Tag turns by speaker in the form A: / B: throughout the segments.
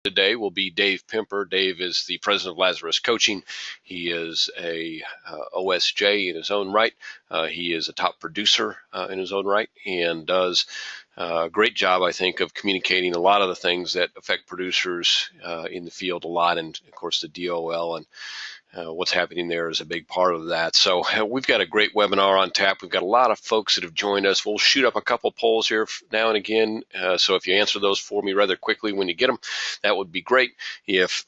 A: Today will be Dave Pimper. Dave is the president of Lazarus Coaching. He is a OSJ in his own right. He is a top producer in his own right and does a great job, I think, of communicating a lot of the things that affect producers in the field a lot, and of course the DOL and what's happening there is a big part of that. So we've got a great webinar on tap. We've got a lot of folks that have joined us. We'll shoot up a couple polls here now and again. So if you answer those for me rather quickly when you get them, that would be great. If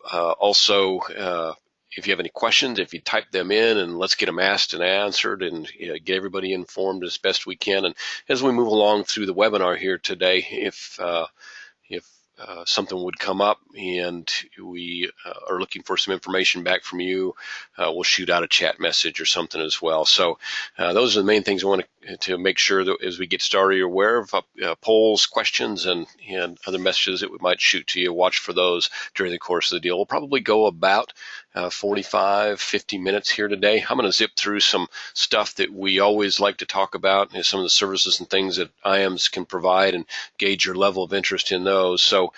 A: if you have any questions, if you type them in, and let's get them asked and answered and get everybody informed as best we can. And as we move along through the webinar here today, if something would come up and we are looking for some information back from you, we'll shoot out a chat message or something as well. So those are the main things I want to make sure that as we get started, you're aware of polls, questions, and other messages that we might shoot to you. Watch for those during the course of the deal. We'll probably go about 45, 50 minutes here today. I'm going to zip through some stuff that we always like to talk about, some of the services and things that IAMS can provide, and gauge your level of interest in those. So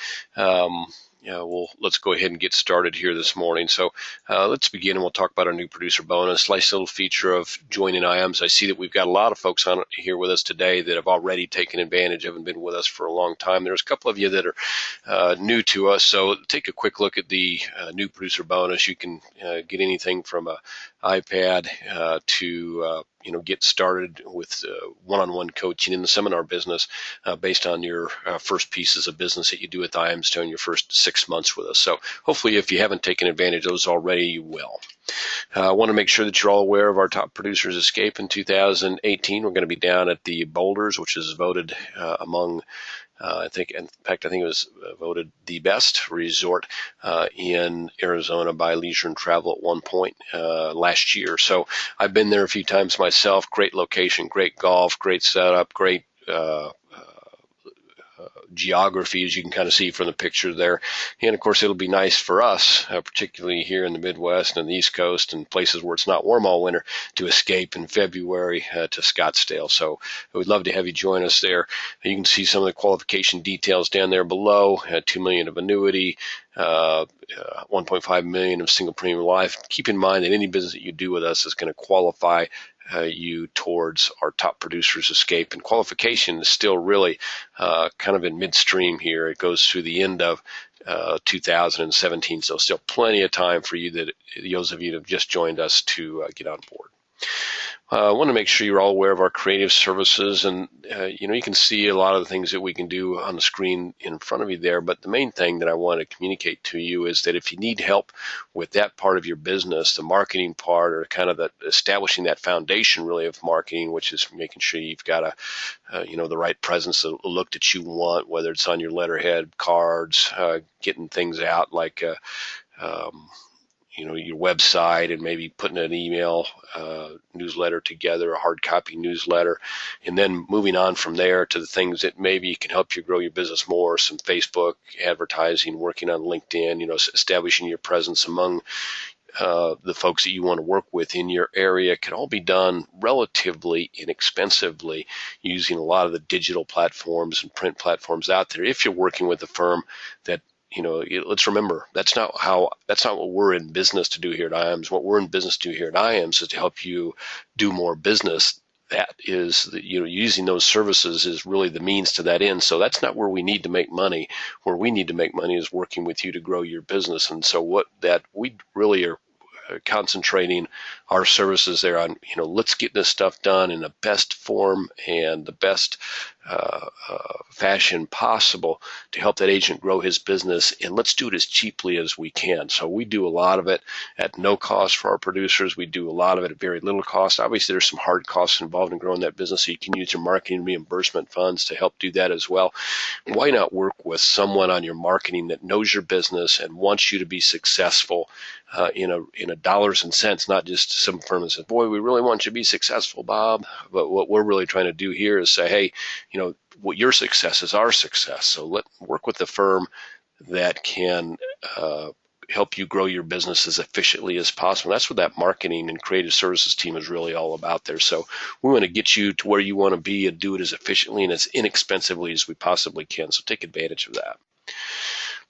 A: let's go ahead and get started here this morning. So let's begin, and we'll talk about our new producer bonus. Nice little feature of joining IAMS. I see that we've got a lot of folks on here with us today that have already taken advantage of and been with us for a long time. There's a couple of you that are new to us, so take a quick look at the new producer bonus. You can get anything from an iPad to get started with one-on-one coaching in the seminar business based on your first pieces of business that you do with IAMS during your first 6 months with us. So hopefully if you haven't taken advantage of those already, you will. I want to make sure that you're all aware of our Top Producers Escape in 2018. We're going to be down at the Boulders, which is voted among I think it was voted the best resort in Arizona by Leisure and Travel at one point last year. So I've been there a few times myself. Great location, great golf, great setup, great geography, as you can kind of see from the picture there. And of course, it'll be nice for us, particularly here in the Midwest and the East Coast and places where it's not warm all winter, to escape in February to Scottsdale. So we'd love to have you join us there. You can see some of the qualification details down there below. $2 million of annuity, 1.5 million of single premium life. Keep in mind that any business that you do with us is going to qualify you towards our Top Producers Escape, and qualification is still really kind of in midstream here. It goes through the end of 2017, so still plenty of time for you, those of you that have just joined us, to get on board. I want to make sure you're all aware of our creative services, and you can see a lot of the things that we can do on the screen in front of you there, but the main thing that I want to communicate to you is that if you need help with that part of your business, the marketing part, or kind of establishing that foundation really of marketing, which is making sure you've got the right presence, the look that you want, whether it's on your letterhead, cards, getting things out like your website, and maybe putting an email newsletter together, a hard copy newsletter, and then moving on from there to the things that maybe can help you grow your business more, some Facebook advertising, working on LinkedIn, establishing your presence among the folks that you want to work with in your area, can all be done relatively inexpensively using a lot of the digital platforms and print platforms out there. If you're working with a firm that, let's remember, that's not what we're in business to do here at IAMS. What we're in business to do here at IAMS is to help you do more business. That is, using those services is really the means to that end. So that's not where we need to make money. Where we need to make money is working with you to grow your business. And so we really are concentrating our services there on, let's get this stuff done in the best form and the best fashion possible to help that agent grow his business, and let's do it as cheaply as we can. So we do a lot of it at no cost for our producers. We do a lot of it at very little cost. Obviously, there's some hard costs involved in growing that business, so you can use your marketing reimbursement funds to help do that as well. Why not work with someone on your marketing that knows your business and wants you to be successful in a dollars and cents, not just some firm that says, boy, we really want you to be successful, Bob. But what we're really trying to do here is say, hey, what your success is our success. So let's work with the firm that can help you grow your business as efficiently as possible. That's what that marketing and creative services team is really all about there. So we want to get you to where you want to be and do it as efficiently and as inexpensively as we possibly can. So take advantage of that.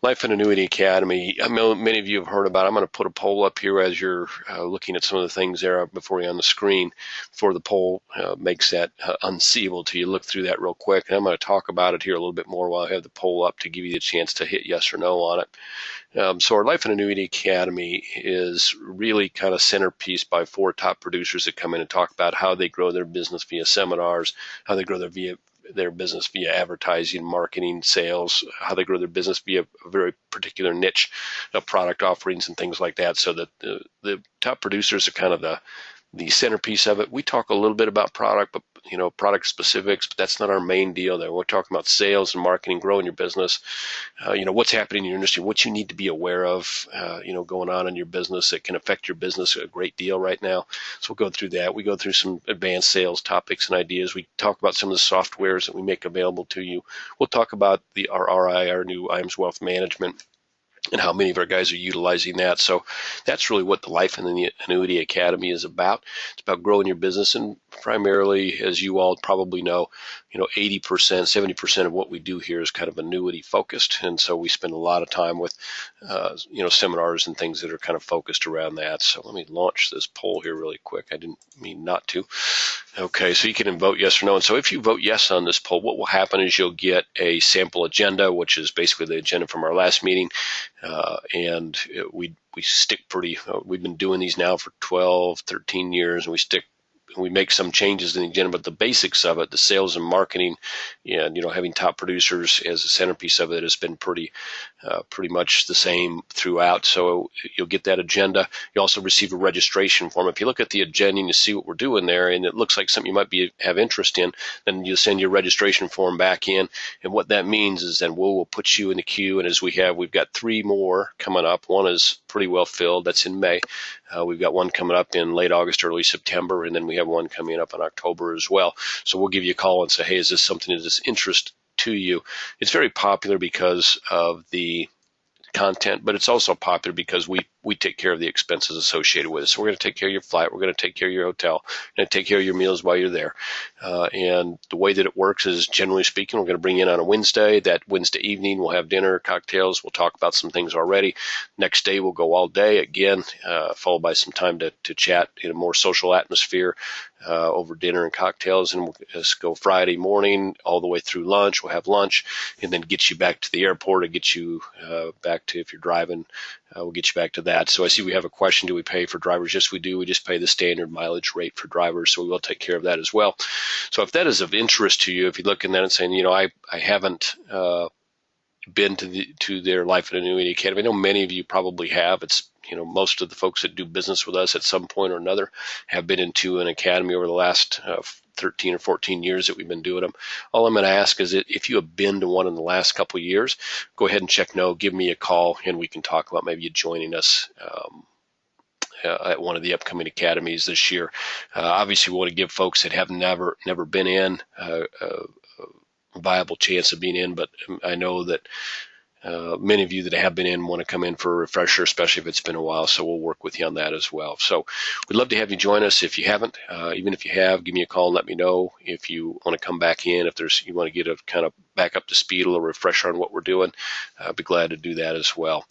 A: Life and Annuity Academy. I know many of you have heard about it. I'm going to put a poll up here as you're looking at some of the things there before you on the screen, before the poll makes that unseeable to you. Look through that real quick. And I'm going to talk about it here a little bit more while I have the poll up to give you the chance to hit yes or no on it. So our Life and Annuity Academy is really kind of centerpiece by 4 top producers that come in and talk about how they grow their business via seminars, how they grow their business via advertising, marketing, sales, how they grow their business via a very particular niche of product offerings and things like that. So that the top producers are kind of the centerpiece of it. We talk a little bit about product, but product specifics, but that's not our main deal there. We're talking about sales and marketing, growing your business, what's happening in your industry, what you need to be aware of, going on in your business that can affect your business a great deal right now. So we'll go through that. We go through some advanced sales topics and ideas. We talk about some of the softwares that we make available to you. We'll talk about our new IAMS Wealth Management, and how many of our guys are utilizing that. So that's really what the Life and the Annuity Academy is about. It's about growing your business, and primarily, as you all probably know, 80%, 70% of what we do here is kind of annuity focused. And so we spend a lot of time with, seminars and things that are kind of focused around that. So let me launch this poll here really quick. I didn't mean not to. Okay, so you can vote yes or no. And so if you vote yes on this poll, what will happen is you'll get a sample agenda, which is basically the agenda from our last meeting. And we stick pretty, we've been doing these now for 12, 13 years, and we make some changes in the agenda, but the basics of it, the sales and marketing, and having top producers as a centerpiece of it, has been pretty much the same throughout. So you'll get that agenda. You also receive a registration form. If you look at the agenda and you see what we're doing there, and it looks like something you might have interest in, then you'll send your registration form back in. And what that means is then we'll put you in the queue. And as we've got 3 more coming up. One is pretty well filled. That's in May. We've got one coming up in late August, early September, and then we have one coming up in October as well. So we'll give you a call and say, hey, is this something that is interest to you? It's very popular because of the content, but it's also popular because we take care of the expenses associated with it. So we're going to take care of your flight. We're going to take care of your hotel. We're going to take care of your meals while you're there. And the way that it works is, generally speaking, we're going to bring you in on a Wednesday. That Wednesday evening, we'll have dinner, cocktails. We'll talk about some things already. Next day, we'll go all day again, followed by some time to chat in a more social atmosphere over dinner and cocktails. And we'll just go Friday morning all the way through lunch. We'll have lunch and then get you back to the airport and get you back to, if you're driving, we'll get you back to that. So I see we have a question. Do we pay for drivers? Yes, we do. We just pay the standard mileage rate for drivers. So we will take care of that as well. So if that is of interest to you, if you look in that and saying, I haven't been to their Life and Annuity Academy. I know many of you probably have. It's, most of the folks that do business with us at some point or another have been into an academy over the last 13 or 14 years that we've been doing them. All I'm going to ask is that if you have been to one in the last couple of years, go ahead and check no, give me a call, and we can talk about maybe you joining us at one of the upcoming academies this year. Obviously, we want to give folks that have never been in a viable chance of being in, but I know that many of you that have been in want to come in for a refresher, especially if it's been a while, so we'll work with you on that as well. So we'd love to have you join us. If you haven't, even if you have, give me a call and let me know if you want to come back in. If you want to get a kind of back up to speed, a little refresher on what we're doing, I'd be glad to do that as well.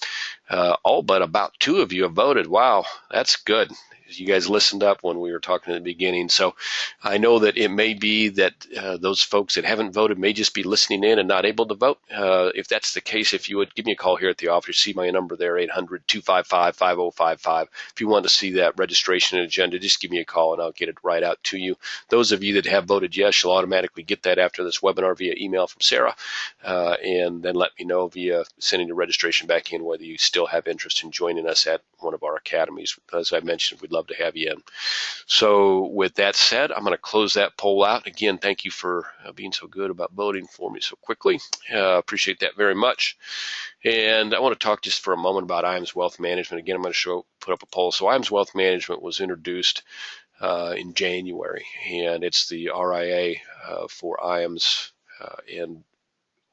A: All but about 2 of you have voted. Wow, that's good. You guys listened up when we were talking at the beginning. So I know that it may be that those folks that haven't voted may just be listening in and not able to vote. If that's the case, if you would give me a call here at the office, see my number there, 800-255-5055. If you want to see that registration agenda, just give me a call and I'll get it right out to you. Those of you that have voted yes, you'll automatically get that after this webinar via email from Sarah. And then let me know via sending the registration back in whether you still have interest in joining us at one of our academies. As I mentioned, we'd love to have you in. So with that said, I'm going to close that poll out. Again, thank you for being so good about voting for me so quickly. Appreciate that very much. And I want to talk just for a moment about IAMS Wealth Management. Again, I'm going to put up a poll. So IAMS Wealth Management was introduced in January, and it's the RIA for IAMS. And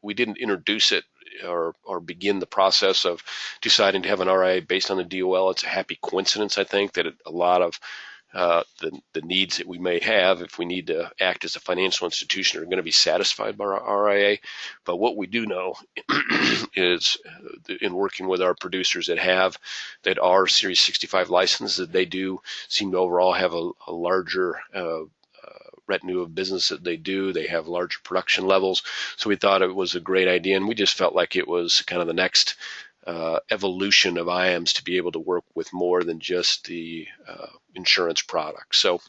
A: we didn't introduce it or begin the process of deciding to have an RIA based on the DOL. It's a happy coincidence, I think, that a lot of the needs that we may have if we need to act as a financial institution are going to be satisfied by our RIA. But what we do know is in working with our producers that are Series 65 licensed, that they do seem to overall have a larger retinue of business that they do. They have larger production levels. So we thought it was a great idea, and we just felt like it was kind of the next evolution of IAMS to be able to work with more than just the insurance product. So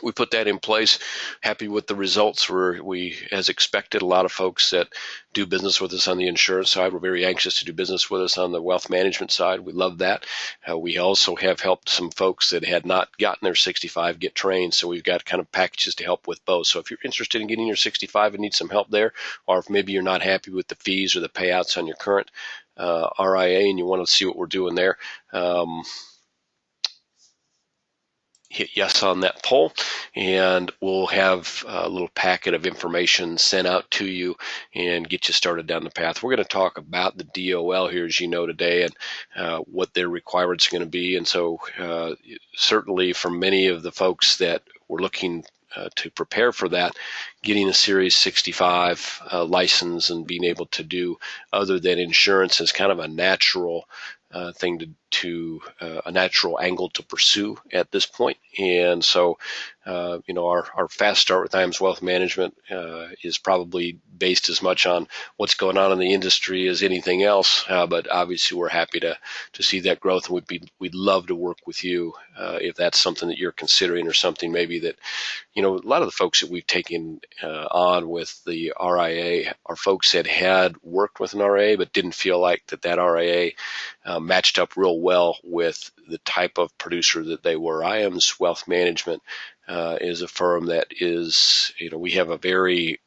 A: we put that in place. Happy with the results. We, as expected, a lot of folks that do business with us on the insurance side were very anxious to do business with us on the wealth management side. We love that. We also have helped some folks that had not gotten their 65 get trained. So we've got kind of packages to help with both. So if you're interested in getting your 65 and need some help there, or if maybe you're not happy with the fees or the payouts on your current RIA and you want to see what we're doing there, hit yes on that poll, and we'll have a little packet of information sent out to you and get you started down the path. We're going to talk about the DOL here, as you know, today, and what their requirements are going to be. And so certainly for many of the folks that were looking to prepare for that, getting a Series 65 license and being able to do other than insurance is kind of a natural thing to a natural angle to pursue at this point. And so, our fast start with IAMS Wealth Management is probably based as much on what's going on in the industry as anything else. But obviously, we're happy to see that growth, and we'd love to work with you if that's something that you're considering, or something maybe that, a lot of the folks that we've taken on with the RIA are folks that had worked with an RIA but didn't feel like that RIA matched up real well with the type of producer that they were. IAMS Wealth Management is a firm that is, we have a very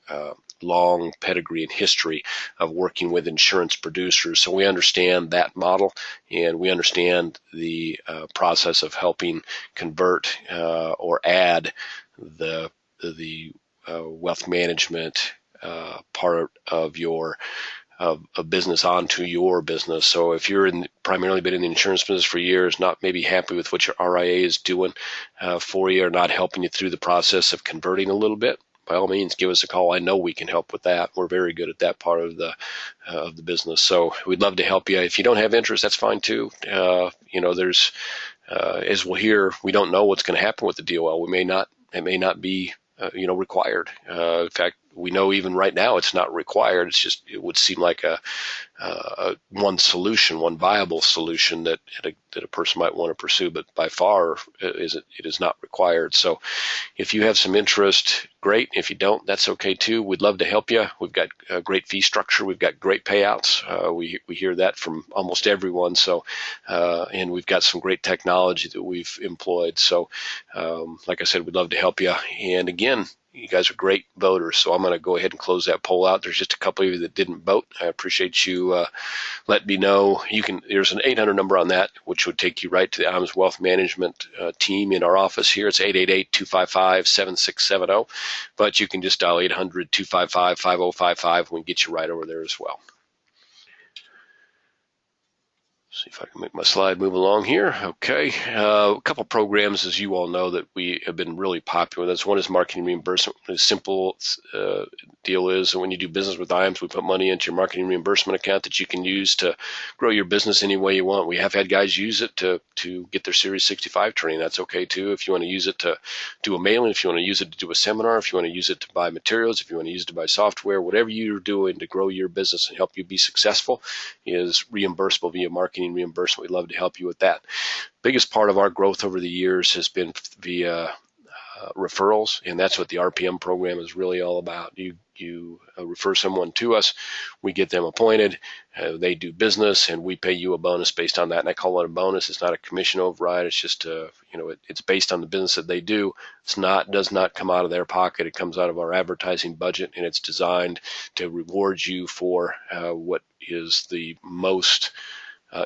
A: long pedigree and history of working with insurance producers. So we understand that model, and we understand the process of helping convert or add the wealth management part of your a business onto your business. So if you're primarily been in the insurance business for years, not maybe happy with what your RIA is doing for you, or not helping you through the process of converting a little bit, by all means, give us a call. I know we can help with that. We're very good at that part of the business. So we'd love to help you. If you don't have interest, that's fine too. There's as we'll hear, we don't know what's going to happen with the DOL. It may not be required. In fact, we know even right now it's not required. It's just, it would seem like a one viable solution that a person might want to pursue, but by far it is not required. So if you have some interest, great. If you don't, that's okay too. We'd love to help you. We've got a great fee structure. We've got great payouts. We hear that from almost everyone. So, and we've got some great technology that we've employed. So, like I said, we'd love to help you. And again, you guys are great voters, so I'm going to go ahead and close that poll out. There's just a couple of you that didn't vote. I appreciate you letting me know. There's an 800 number on that, which would take you right to the IAMS Wealth Management team in our office here. It's 888-255-7670, but you can just dial 800-255-5055, and we can get you right over there as well. See if I can make my slide move along here. Okay. A couple programs, as you all know, that we have been really popular with. One is marketing reimbursement. The simple deal is that when you do business with IAMS, we put money into your marketing reimbursement account that you can use to grow your business any way you want. We have had guys use it to get their Series 65 training. That's okay too. If you want to use it to do a mailing, if you want to use it to do a seminar, if you want to use it to buy materials, if you want to use it to buy software, whatever you're doing to grow your business and help you be successful is reimbursable via marketing reimbursement. We'd love to help you with that. Biggest part of our growth over the years has been via referrals, and that's what the RPM program is really all about. You refer someone to us, we get them appointed, they do business, and we pay you a bonus based on that. And I call it a bonus. It's not a commission override. It's just it's based on the business that they do. Does not come out of their pocket. It comes out of our advertising budget, and it's designed to reward you for what is the most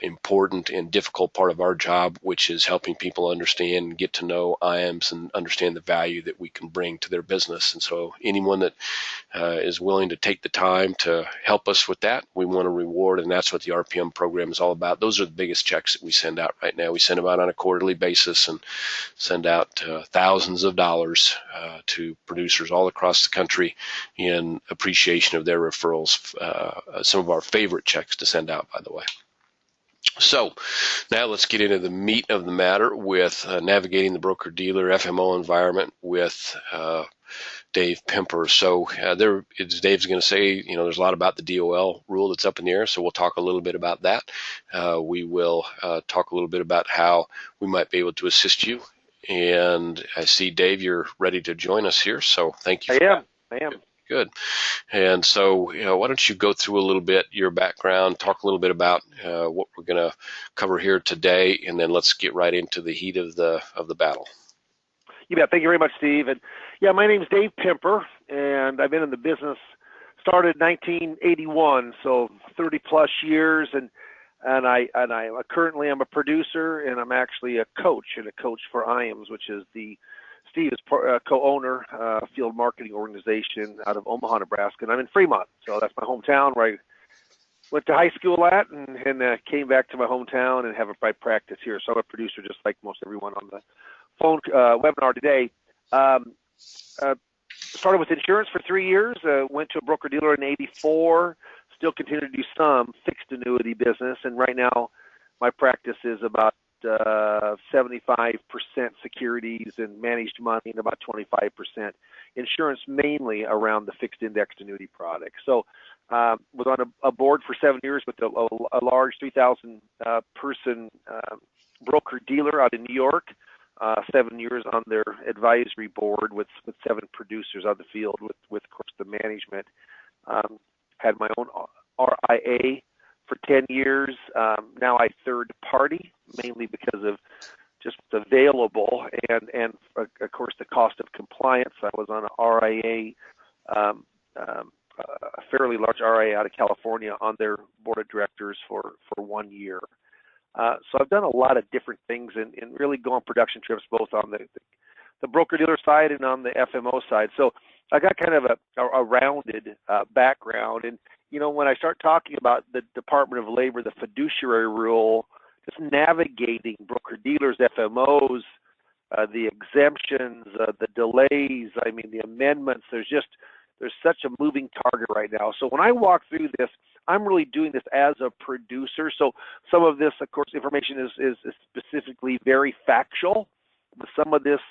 A: important and difficult part of our job, which is helping people understand and get to know IAMS and understand the value that we can bring to their business. And so anyone that is willing to take the time to help us with that, we want to reward, and that's what the RPM program is all about. Those are the biggest checks that we send out right now. We send them out on a quarterly basis and send out thousands of dollars to producers all across the country in appreciation of their referrals. Some of our favorite checks to send out, by the way. So now let's get into the meat of the matter with navigating the broker-dealer FMO environment with Dave Pimper. So as Dave's going to say, there's a lot about the DOL rule that's up in the air, so we'll talk a little bit about that. We will talk a little bit about how we might be able to assist you. And I see, Dave, you're ready to join us here, so thank you.
B: I am.
A: Good. And so, why don't you go through a little bit your background, talk a little bit about what we're going to cover here today, and then let's get right into the heat of the battle.
B: You bet. Thank you very much, Steve. And yeah, my name is Dave Pimper, and I've been in the business, started in 1981, so 30 plus years, and I currently I'm a producer, and I'm actually a coach for IAMS, which is Steve is co-owner, field marketing organization out of Omaha, Nebraska, and I'm in Fremont, so that's my hometown where I went to high school at, and came back to my hometown and have a practice here. So I'm a producer, just like most everyone on the phone webinar today. Started with insurance for 3 years, went to a broker-dealer in '84, still continue to do some fixed annuity business, and right now my practice is about 75% securities and managed money, and about 25% insurance, mainly around the fixed indexed annuity product. So was on a board for 7 years with a large 3,000 person broker dealer out in New York. 7 years on their advisory board with 7 producers on the field with of course the management. Had my own RIA for 10 years. Now I third party, mainly because of just what's available and of course the cost of compliance. I was on a RIA, a fairly large RIA out of California, on their board of directors for 1 year. So I've done a lot of different things and really go on production trips, both on the broker-dealer side and on the FMO side. So I got kind of a rounded background. And, when I start talking about the Department of Labor, the fiduciary rule, just navigating broker-dealers, FMOs, the exemptions, the delays, the amendments, there's such a moving target right now. So when I walk through this, I'm really doing this as a producer. So some of this, of course, information is specifically very factual. But some of this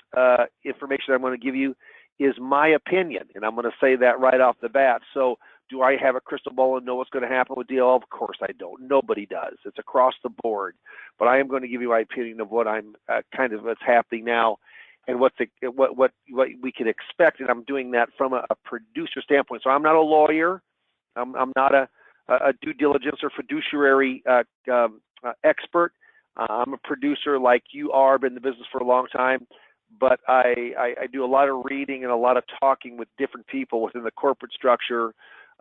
B: information I'm going to give you is my opinion, and I'm going to say that right off the bat. So do I have a crystal ball and know what's going to happen with DOL? Of course I don't. Nobody does. It's across the board. But I am going to give you my opinion of what I'm what's happening now, and what we can expect, and I'm doing that from a producer standpoint. So I'm not a lawyer. I'm not a due diligence or fiduciary expert. I'm a producer like you are, been in the business for a long time, but I do a lot of reading and a lot of talking with different people within the corporate structure.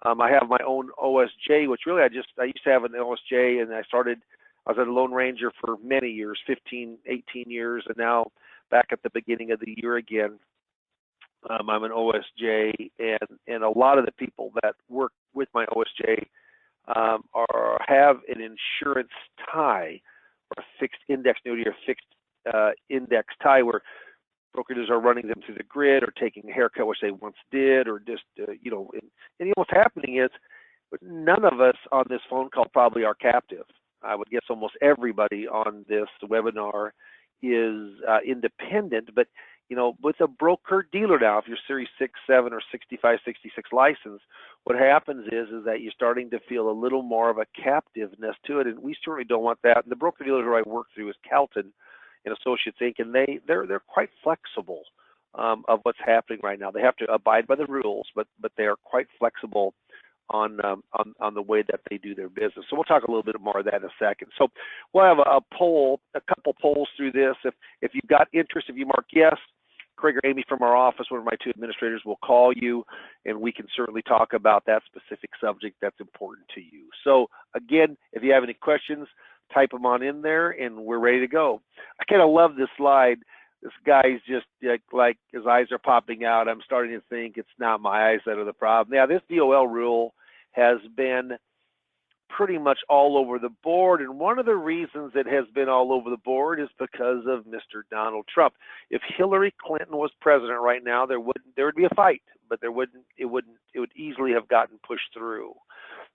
B: I have my own OSJ, which really I used to have an OSJ, and I was a Lone Ranger for many years, 15, 18 years, and now back at the beginning of the year again. I'm an OSJ, and a lot of the people that work with my OSJ have an insurance tie, or a fixed index annuity, or fixed index tie, where brokers are running them through the grid or taking a haircut, which they once did, or just and what's happening is none of us on this phone call probably are captive. I would guess almost everybody on this webinar is independent, but with a broker dealer now, if you're Series 6, 7, or 65, 66 license, what happens is that you're starting to feel a little more of a captiveness to it, and we certainly don't want that. And the broker dealer who I work through is Calton and Associates Inc., and they're quite flexible of what's happening right now. They have to abide by the rules, but they are quite flexible on the way that they do their business. So we'll talk a little bit more of that in a second. So we'll have a couple polls through this. If you've got interest, if you mark yes, Craig or Amy from our office, one of my 2 administrators, will call you, and we can certainly talk about that specific subject that's important to you. So again, if you have any questions, type them on in there, and we're ready to go. I kind of love this slide. This guy's just like his eyes are popping out. I'm starting to think it's not my eyes that are the problem. Yeah, this DOL rule has been pretty much all over the board, and one of the reasons it has been all over the board is because of Mr. Donald Trump. If Hillary Clinton was president right now, there would be a fight, but it would easily have gotten pushed through.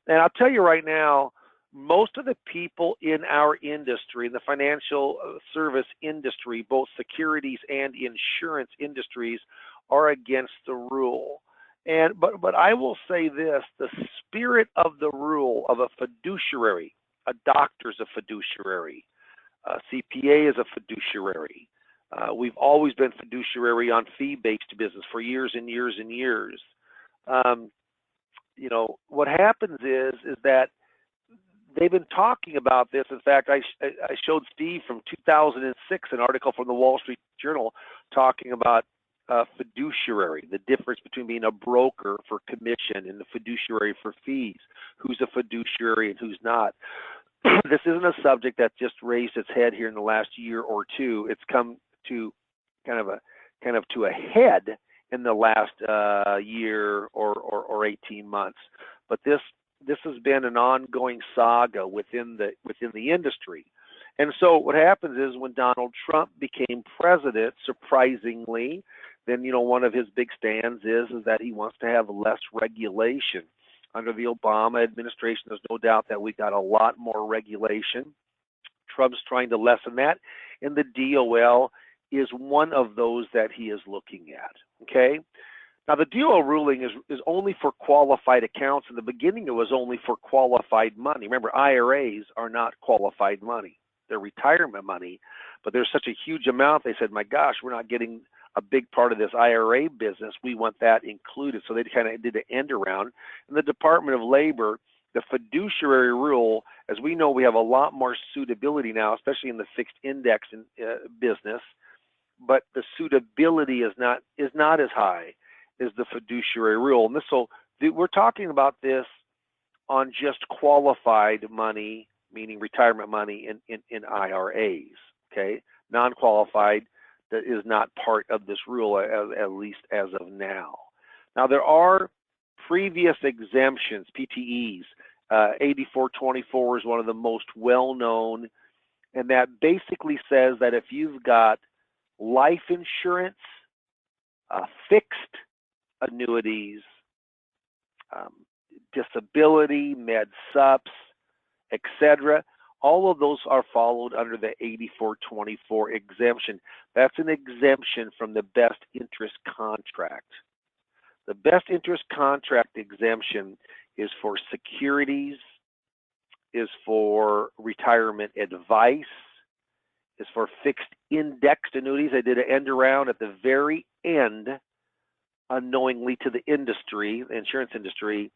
B: And I'll tell you right now, most of the people in our industry, in the financial service industry, both securities and insurance industries, are against the rule. But I will say this: the spirit of the rule of a fiduciary, a doctor's a fiduciary, a CPA is a fiduciary. We've always been fiduciary on fee-based business for years and years and years. What happens is that they've been talking about this. In fact, I showed Steve from 2006 an article from the Wall Street Journal talking about fiduciary, the difference between being a broker for commission and the fiduciary for fees, who's a fiduciary and who's not. This isn't a subject that just raised its head here in the last year or two. It's come to kind of to a head in the last year or 18 months. But this has been an ongoing saga within the industry. And so what happens is when Donald Trump became president, surprisingly, then one of his big stands is that he wants to have less regulation. Under the Obama administration, there's no doubt that we got a lot more regulation. Trump's trying to lessen that, and the DOL is one of those that he is looking at. Okay. Now, the DOL ruling is only for qualified accounts. In the beginning, it was only for qualified money. Remember, IRAs are not qualified money. They're retirement money, but there's such a huge amount. They said, my gosh, we're not getting a big part of this IRA business. We want that included. So they kind of did an end around. In the Department of Labor, the fiduciary rule, as we know, we have a lot more suitability now, especially in the fixed index business, but the suitability is not as high as the fiduciary rule. And we're talking about this on just qualified money, meaning retirement money in IRAs. Okay, non-qualified that is not part of this rule, at least as of now. Now, there are previous exemptions, PTEs. 8424 is one of the most well-known, and that basically says that if you've got life insurance, fixed annuities, disability, med sups, etc., all of those are followed under the 8424 exemption. That's an exemption from the best interest contract. The best interest contract exemption is for securities, is for retirement advice, is for fixed indexed annuities. I did an end around at the very end, unknowingly to the industry, the insurance industry.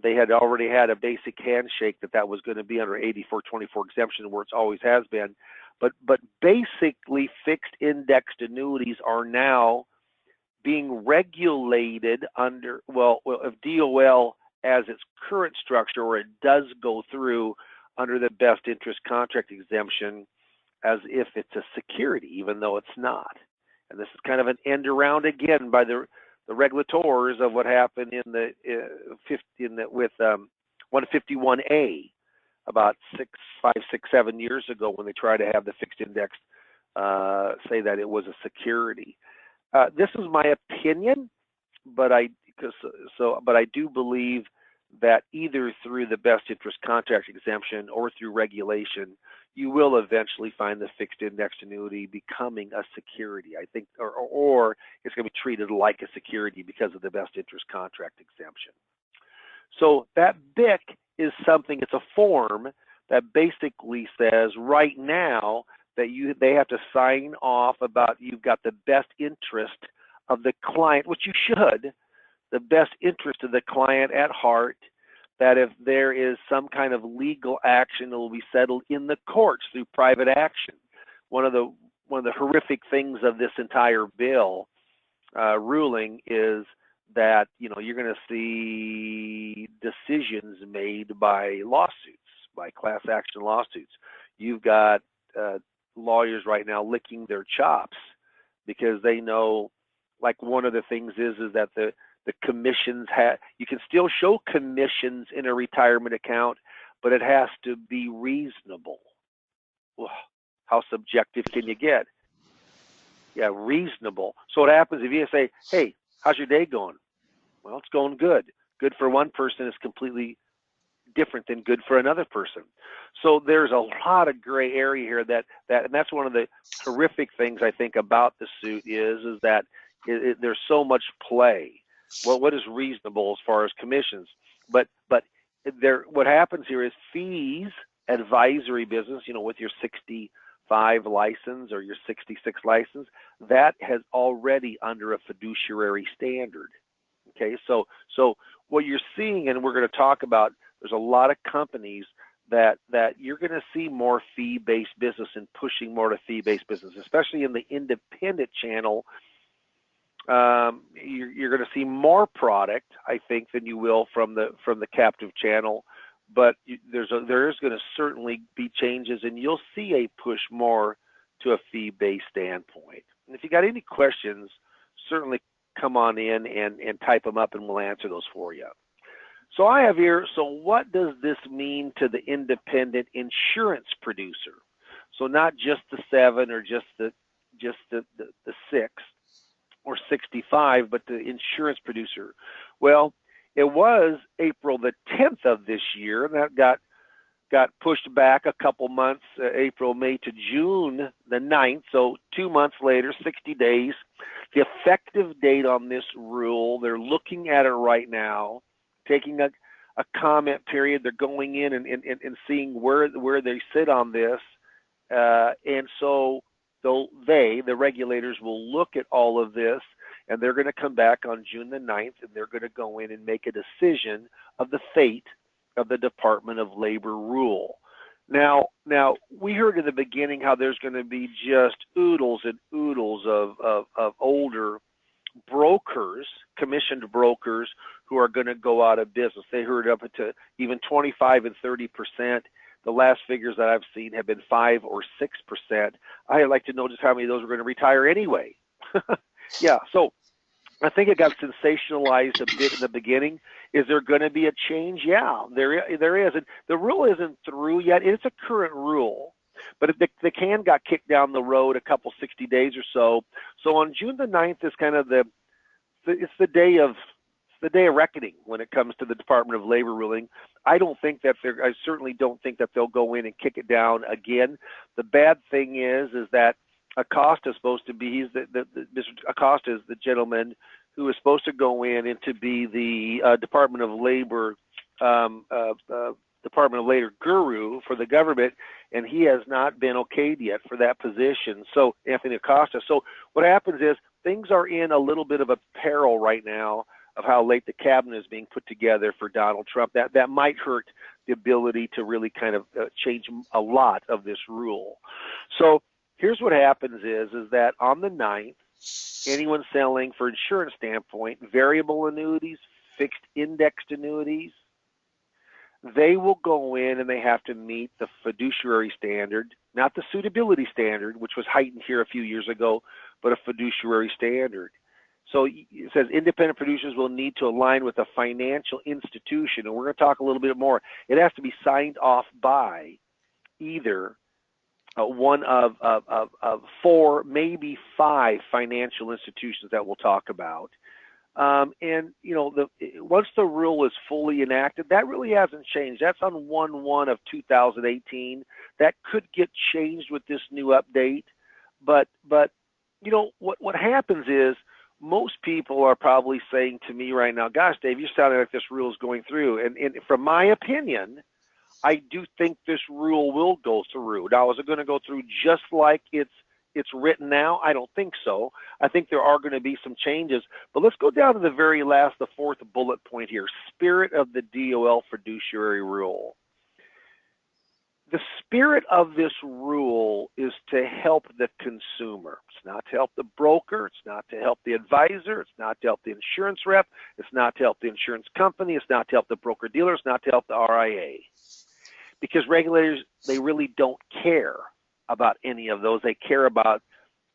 B: They had already had a basic handshake that was going to be under 8424 exemption, where it's always has been. But basically, fixed indexed annuities are now being regulated under, if DOL as its current structure, or it does go through under the best interest contract exemption as if it's a security, even though it's not. And this is kind of an end around again by the regulators of what happened with 151A about 7 years ago, when they tried to have the fixed index say that it was a security. This is my opinion, but I do believe that either through the best interest contract exemption or through regulation, you will eventually find the fixed indexed annuity becoming a security. I think, or it's going to be treated like a security because of the best interest contract exemption. So that BIC is something, it's a form that basically says right now that they have to sign off about you've got the best interest of the client, which you should, the best interest of the client at heart, that if there is some kind of legal action, it will be settled in the courts through private action. One of the of the horrific things of this entire bill ruling is that you're going to see decisions made by lawsuits, by class action lawsuits. You've got lawyers right now licking their chops because they know, like, one of the things is that the commissions you can still show commissions in a retirement account, but it has to be reasonable. Well, how subjective can you get? Yeah, reasonable. So what happens if you say, hey, how's your day going? Well, it's going good. Good for one person is completely different than good for another person. So there's a lot of gray area here and that's one of the horrific things I think about the suit is that there's so much play. Well, what is reasonable as far as commissions? But what happens here is fees, advisory business, with your 65 license or your 66 license, that has already under a fiduciary standard. Okay, so what you're seeing, and we're going to talk about, there's a lot of companies that you're going to see more fee-based business and pushing more to fee-based business, especially in the independent channel. You're going to see more product, I think, than you will from the captive channel. But there is going to certainly be changes, and you'll see a push more to a fee-based standpoint. And if you got any questions, certainly come on in and type them up, and we'll answer those for you. So I have here, so what does this mean to the independent insurance producer? So not just the 7 or just the 6 or 65, but the insurance producer. Well, it was April the 10th of this year, and that got pushed back a couple months, April, May to June the 9th, so 2 months later, 60 days. The effective date on this rule, they're looking at it right now, taking a comment period. They're going in and seeing where they sit on this. And so the regulators will look at all of this, and they're going to come back on June the 9th, and they're going to go in and make a decision of the fate of the Department of Labor rule. Now we heard in the beginning how there's going to be just oodles and oodles of older brokers, commissioned brokers, who are going to go out of business. They heard up to even 25 and 30%. The last figures that I've seen have been 5 or 6%. I'd like to know just how many of those are going to retire anyway. Yeah, so I think it got sensationalized a bit in the beginning. Is there going to be a change? Yeah, there is. And the rule isn't through yet. It's a current rule, but the can got kicked down the road a couple 60 days or so. So on June the 9th is kind of it's the day of reckoning when it comes to the Department of Labor ruling. I certainly don't think that they'll go in and kick it down again. The bad thing is that Acosta is supposed to be, Mr. Acosta is the gentleman who is supposed to go in and to be the Department of Labor guru for the government, and he has not been okayed yet for that position. So Anthony Acosta. So what happens is things are in a little bit of a peril right now of how late the cabinet is being put together for Donald Trump. That might hurt the ability to really kind of change a lot of this rule. So here's what happens is that on the 9th, anyone selling for insurance standpoint, variable annuities, fixed indexed annuities, they will go in and they have to meet the fiduciary standard, not the suitability standard, which was heightened here a few years ago, but a fiduciary standard. So it says independent producers will need to align with a financial institution, and we're going to talk a little bit more. It has to be signed off by either one of 4, maybe 5 financial institutions that we'll talk about. And once the rule is fully enacted, that really hasn't changed. That's on 1/1 of 2018. That could get changed with this new update. But what happens is most people are probably saying to me right now, "Gosh, Dave, you're sounding like this rule is going through." And from my opinion, I do think this rule will go through. Now, is it going to go through just like it's written now? I don't think so. I think there are going to be some changes. But let's go down to the very last, the 4th bullet point here, spirit of the DOL fiduciary rule. The spirit of this rule is to help the consumer. It's not to help the broker. It's not to help the advisor. It's not to help the insurance rep. It's not to help the insurance company. It's not to help the broker dealer. It's not to help the RIA. Because regulators, they really don't care about any of those. They care about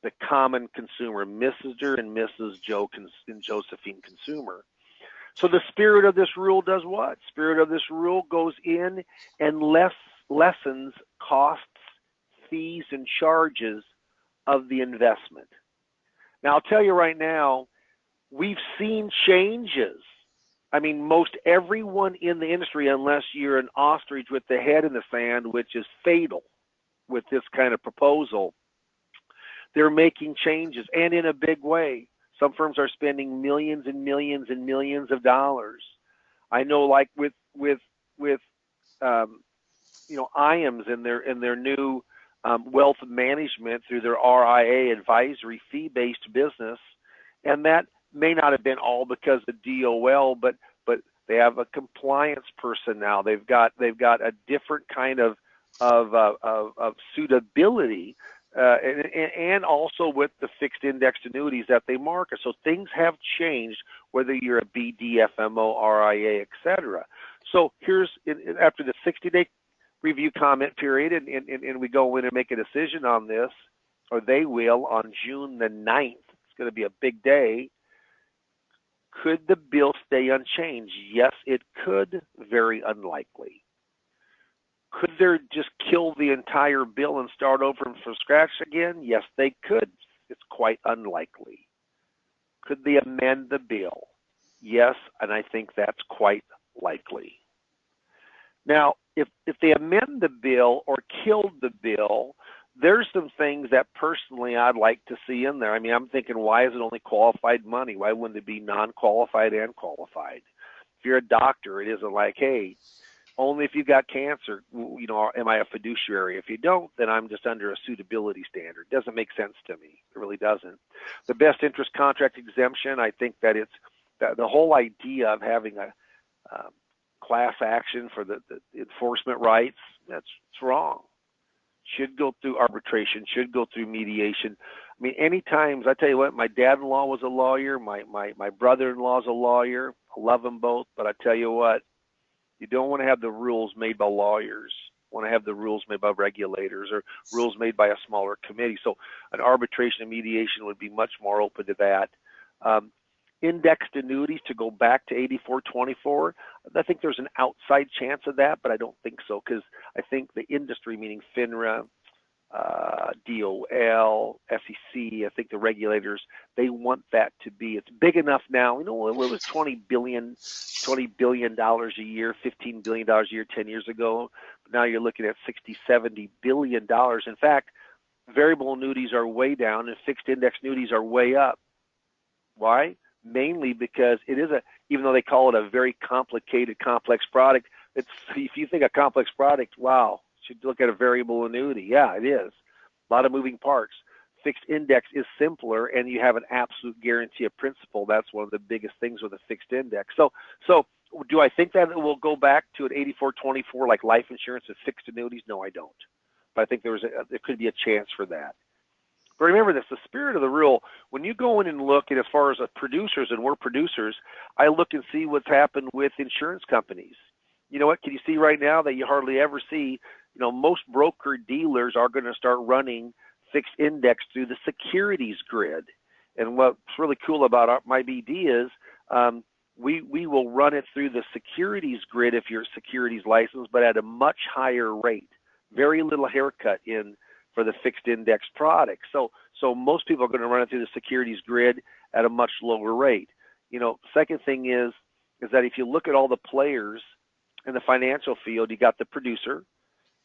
B: the common consumer, Mr. and Mrs. Joe and Josephine consumer. So the spirit of this rule does what? Spirit of this rule goes in and lessens costs, fees, and charges of the investment. Now, I'll tell you right now, we've seen changes. I mean, most everyone in the industry, unless you're an ostrich with the head in the sand, which is fatal with this kind of proposal, they're making changes, and in a big way. Some firms are spending millions and millions and millions of dollars. I know, like with IAMS and their new wealth management through their RIA advisory fee-based business, and that may not have been all because of DOL, but they have a compliance person now. They've got a different kind of suitability. And also with the fixed indexed annuities that they market. So things have changed, whether you're a BD, FMO, RIA, etc. So here's, after the 60-day review comment period, and we go in and make a decision on this, or they will, on June the 9th. It's going to be a big day. Could the bill stay unchanged? Yes, it could. Very unlikely. Could they just kill the entire bill and start over from scratch again? Yes, they could. It's quite unlikely. Could they amend the bill? Yes, and I think that's quite likely. Now, if they amend the bill or killed the bill, there's some things that personally I'd like to see in there. I mean, I'm thinking, why is it only qualified money? Why wouldn't it be non-qualified and qualified? If you're a doctor, it isn't like, hey, only if you got cancer, am I a fiduciary? If you don't, then I'm just under a suitability standard. It doesn't make sense to me. It really doesn't. The best interest contract exemption, I think that it's the whole idea of having a class action for the enforcement rights, that's wrong. Should go through arbitration, should go through mediation. I mean, any times, I tell you what, my dad-in-law was a lawyer, my brother-in-law is a lawyer. I love them both, but I tell you what, you don't want to have the rules made by lawyers. You want to have the rules made by regulators or rules made by a smaller committee. So an arbitration and mediation would be much more open to that. Indexed annuities to go back to 84-24, I think there's an outside chance of that, but I don't think so, because I think the industry, meaning FINRA, DOL, SEC, I think the regulators, they want that to be, it's big enough now. It was $20 billion a year, $15 billion a year 10 years ago. But now you're looking at $60-70 billion. In fact, variable annuities are way down and fixed index annuities are way up. Why? Mainly because it is even though they call it a very complicated, complex product, if you think a complex product, wow, you should look at a variable annuity. Yeah, it is. A lot of moving parts. Fixed index is simpler, and you have an absolute guarantee of principal. That's one of the biggest things with a fixed index. So do I think that it will go back to an 84-24 like life insurance and fixed annuities? No, I don't. But I think there could be a chance for that. But remember this, the spirit of the rule, when you go in and look at as far as producers, and we're producers, I look and see what's happened with insurance companies. You know what, can you see right now that you hardly ever see, most broker dealers are going to start running fixed index through the securities grid. And what's really cool about my BD is we will run it through the securities grid if you're securities licensed, but at a much higher rate. Very little haircut for the fixed index product. So most people are going to run it through the securities grid at a much lower rate. Second thing is that if you look at all the players in the financial field, you got the producer,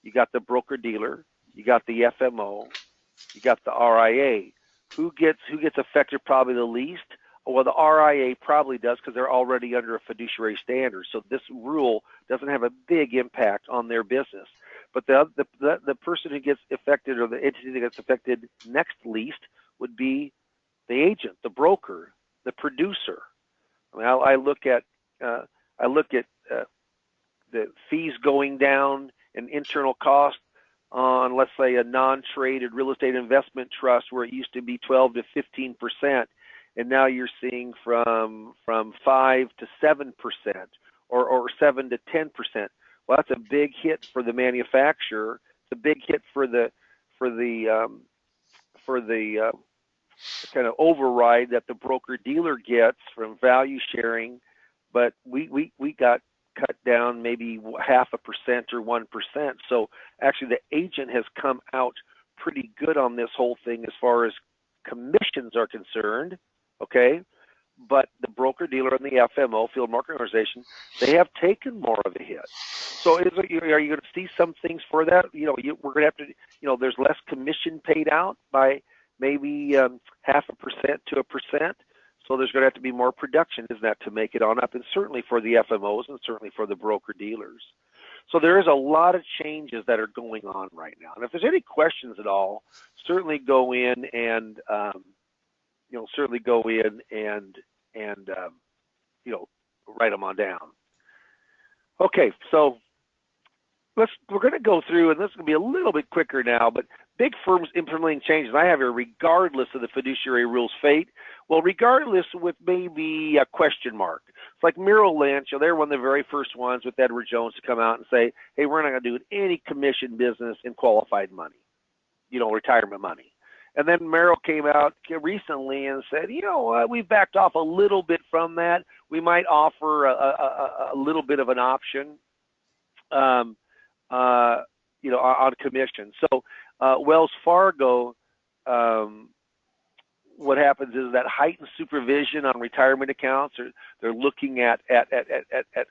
B: you got the broker dealer, you got the FMO, you got the RIA. Who gets affected probably the least? Well, the RIA probably does, because they're already under a fiduciary standard. So this rule doesn't have a big impact on their business. But the person who gets affected, or the entity that gets affected next least, would be the agent, the broker, the producer. I mean, I look at the fees going down and internal cost. on, let's say, a non-traded real estate investment trust where it used to be 12 to 15%, and now you're seeing from 5 to 7%, or 7 to 10%. Well, that's a big hit for the manufacturer. It's a big hit for the kind of override that the broker dealer gets from value sharing, but we got cut down maybe 0.5% or 1%. So actually the agent has come out pretty good on this whole thing as far as commissions are concerned, okay? But the broker dealer and the FMO, field marketing organization, they have taken more of a hit. So are you going to see some things for that? We're going to have to, there's less commission paid out by maybe 0.5% to 1%. So there's going to have to be more production, isn't that, to make it on up, and certainly for the FMOs and certainly for the broker dealers. So there is a lot of changes that are going on right now. And if there's any questions at all, certainly go in and write them on down. Okay, so we're going to go through, and this is going to be a little bit quicker now, but big firms implementing changes. I have here regardless of the fiduciary rules fate. Well, regardless with maybe a question mark. It's like Merrill Lynch, they're one of the very first ones with Edward Jones to come out and say, hey, we're not going to do any commission business in qualified money, retirement money. And then Merrill came out recently and said, we've backed off a little bit from that. We might offer a little bit of an option, on commission. So Wells Fargo, what happens is that heightened supervision on retirement accounts, they're looking at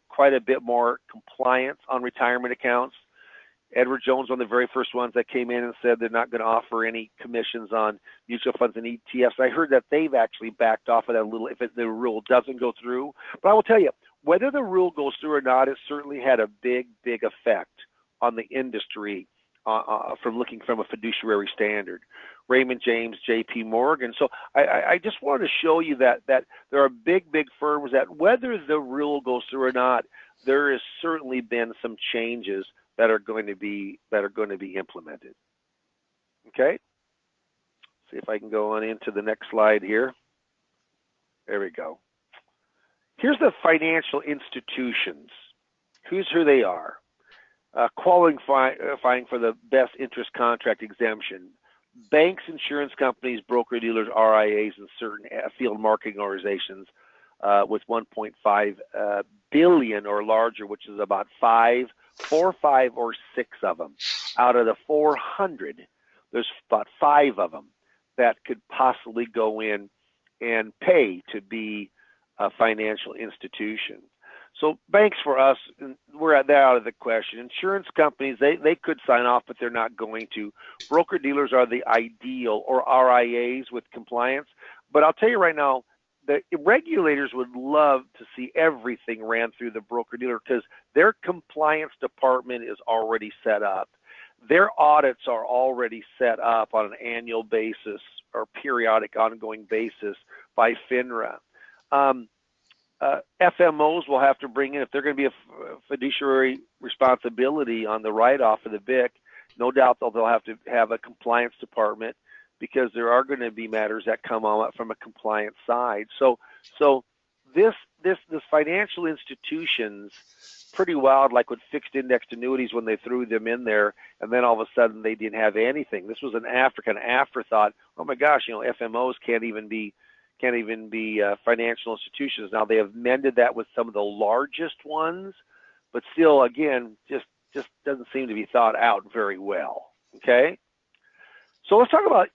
B: quite a bit more compliance on retirement accounts. Edward Jones, one of the very first ones that came in and said they're not going to offer any commissions on mutual funds and ETFs. I heard that they've actually backed off of that a little if the rule doesn't go through. But I will tell you, whether the rule goes through or not, it certainly had a big, big effect on the industry from looking from a fiduciary standard. Raymond James, J.P. Morgan. So I just wanted to show you that there are big, big firms that whether the rule goes through or not, there has certainly been some changes that are going to be implemented. Okay. See if I can go on into the next slide here. There we go. Here's the financial institutions. Here's who they are. Qualifying for the best interest contract exemption. Banks, insurance companies, broker-dealers, RIAs, and certain field marketing organizations with 1.5 billion or larger, which is about 5 or 6 of them. Out of the 400, there's about 5 of them that could possibly go in and pay to be a financial institution. So banks for us, they're out of the question. Insurance companies, they could sign off, but they're not going to. Broker-dealers are the ideal, or RIAs with compliance. But I'll tell you right now, the regulators would love to see everything ran through the broker-dealer because their compliance department is already set up. Their audits are already set up on an annual basis or periodic ongoing basis by FINRA. FMOs will have to bring in, if they're going to be a fiduciary responsibility on the write-off of the BIC, no doubt they'll have to have a compliance department because there are going to be matters that come on from a compliance side. So this financial institutions, pretty wild, like with fixed indexed annuities when they threw them in there, and then all of a sudden they didn't have anything. This was an afterthought. Oh my gosh, FMOs can't even be financial institutions. Now they have mended that with some of the largest ones, but still, again, just doesn't seem to be thought out very well. Okay. So let's talk about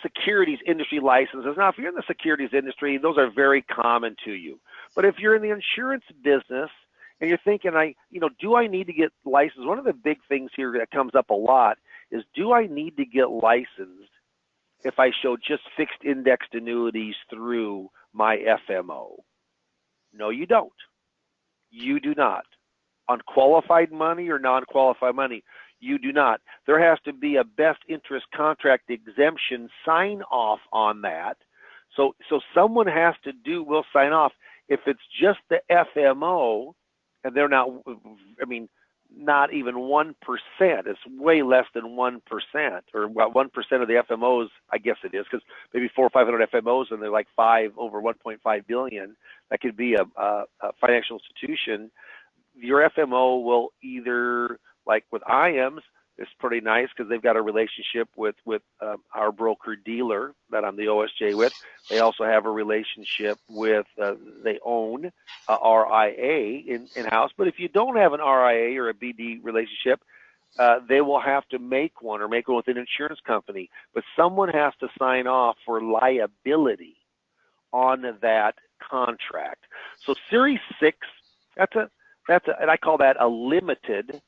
B: securities industry licenses. Now, if you're in the securities industry, those are very common to you. But if you're in the insurance business and you're thinking, do I need to get licensed? One of the big things here that comes up a lot is, do I need to get licensed if I show just fixed indexed annuities through my FMO? No, you don't. You do not. On qualified money or non-qualified money, you do not. There has to be a best interest contract exemption sign off on that. So someone will sign off. If it's just the FMO, and they're not, not even 1%. It's way less than 1%, or about 1% of the FMOs, I guess it is, because maybe 400 or 500 FMOs and they're like over 1.5 billion. That could be a financial institution. Your FMO will either, like with IAMS, it's pretty nice because they've got a relationship with our broker dealer that I'm the OSJ with. They also have a relationship with, they own a RIA in-house. But if you don't have an RIA or a BD relationship, they will have to make one, or make one with an insurance company. But someone has to sign off for liability on that contract. So Series 6, and I call that a limited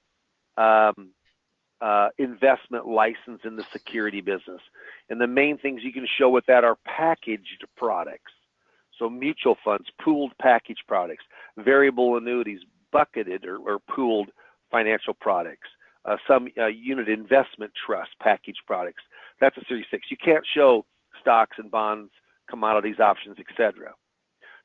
B: investment license in the security business. And the main things you can show with that are packaged products. So mutual funds, pooled package products, variable annuities, bucketed or pooled financial products, some unit investment trust package products. That's a Series 6. You can't show stocks and bonds, commodities, options, etc.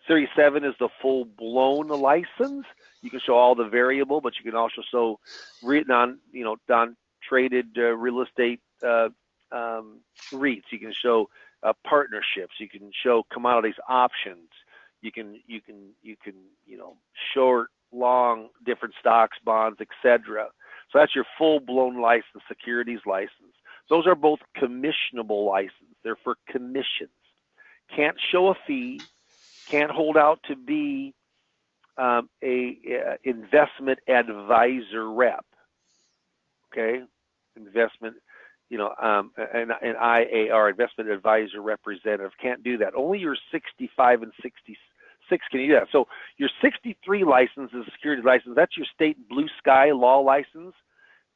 B: Series 7 is the full-blown license. You can show all the variable, but you can also show non-traded real estate REITs. You can show partnerships. You can show commodities, options. You can short, long, different stocks, bonds, etc. So that's your full-blown license, securities license. Those are both commissionable license. They're for commissions. Can't show a fee. Can't hold out to be a investment advisor rep. Okay, investment, an IAR, investment advisor representative, can't do that. Only your 65 and 66 can do that. So your 63 license is a securities license. That's your state blue sky law license.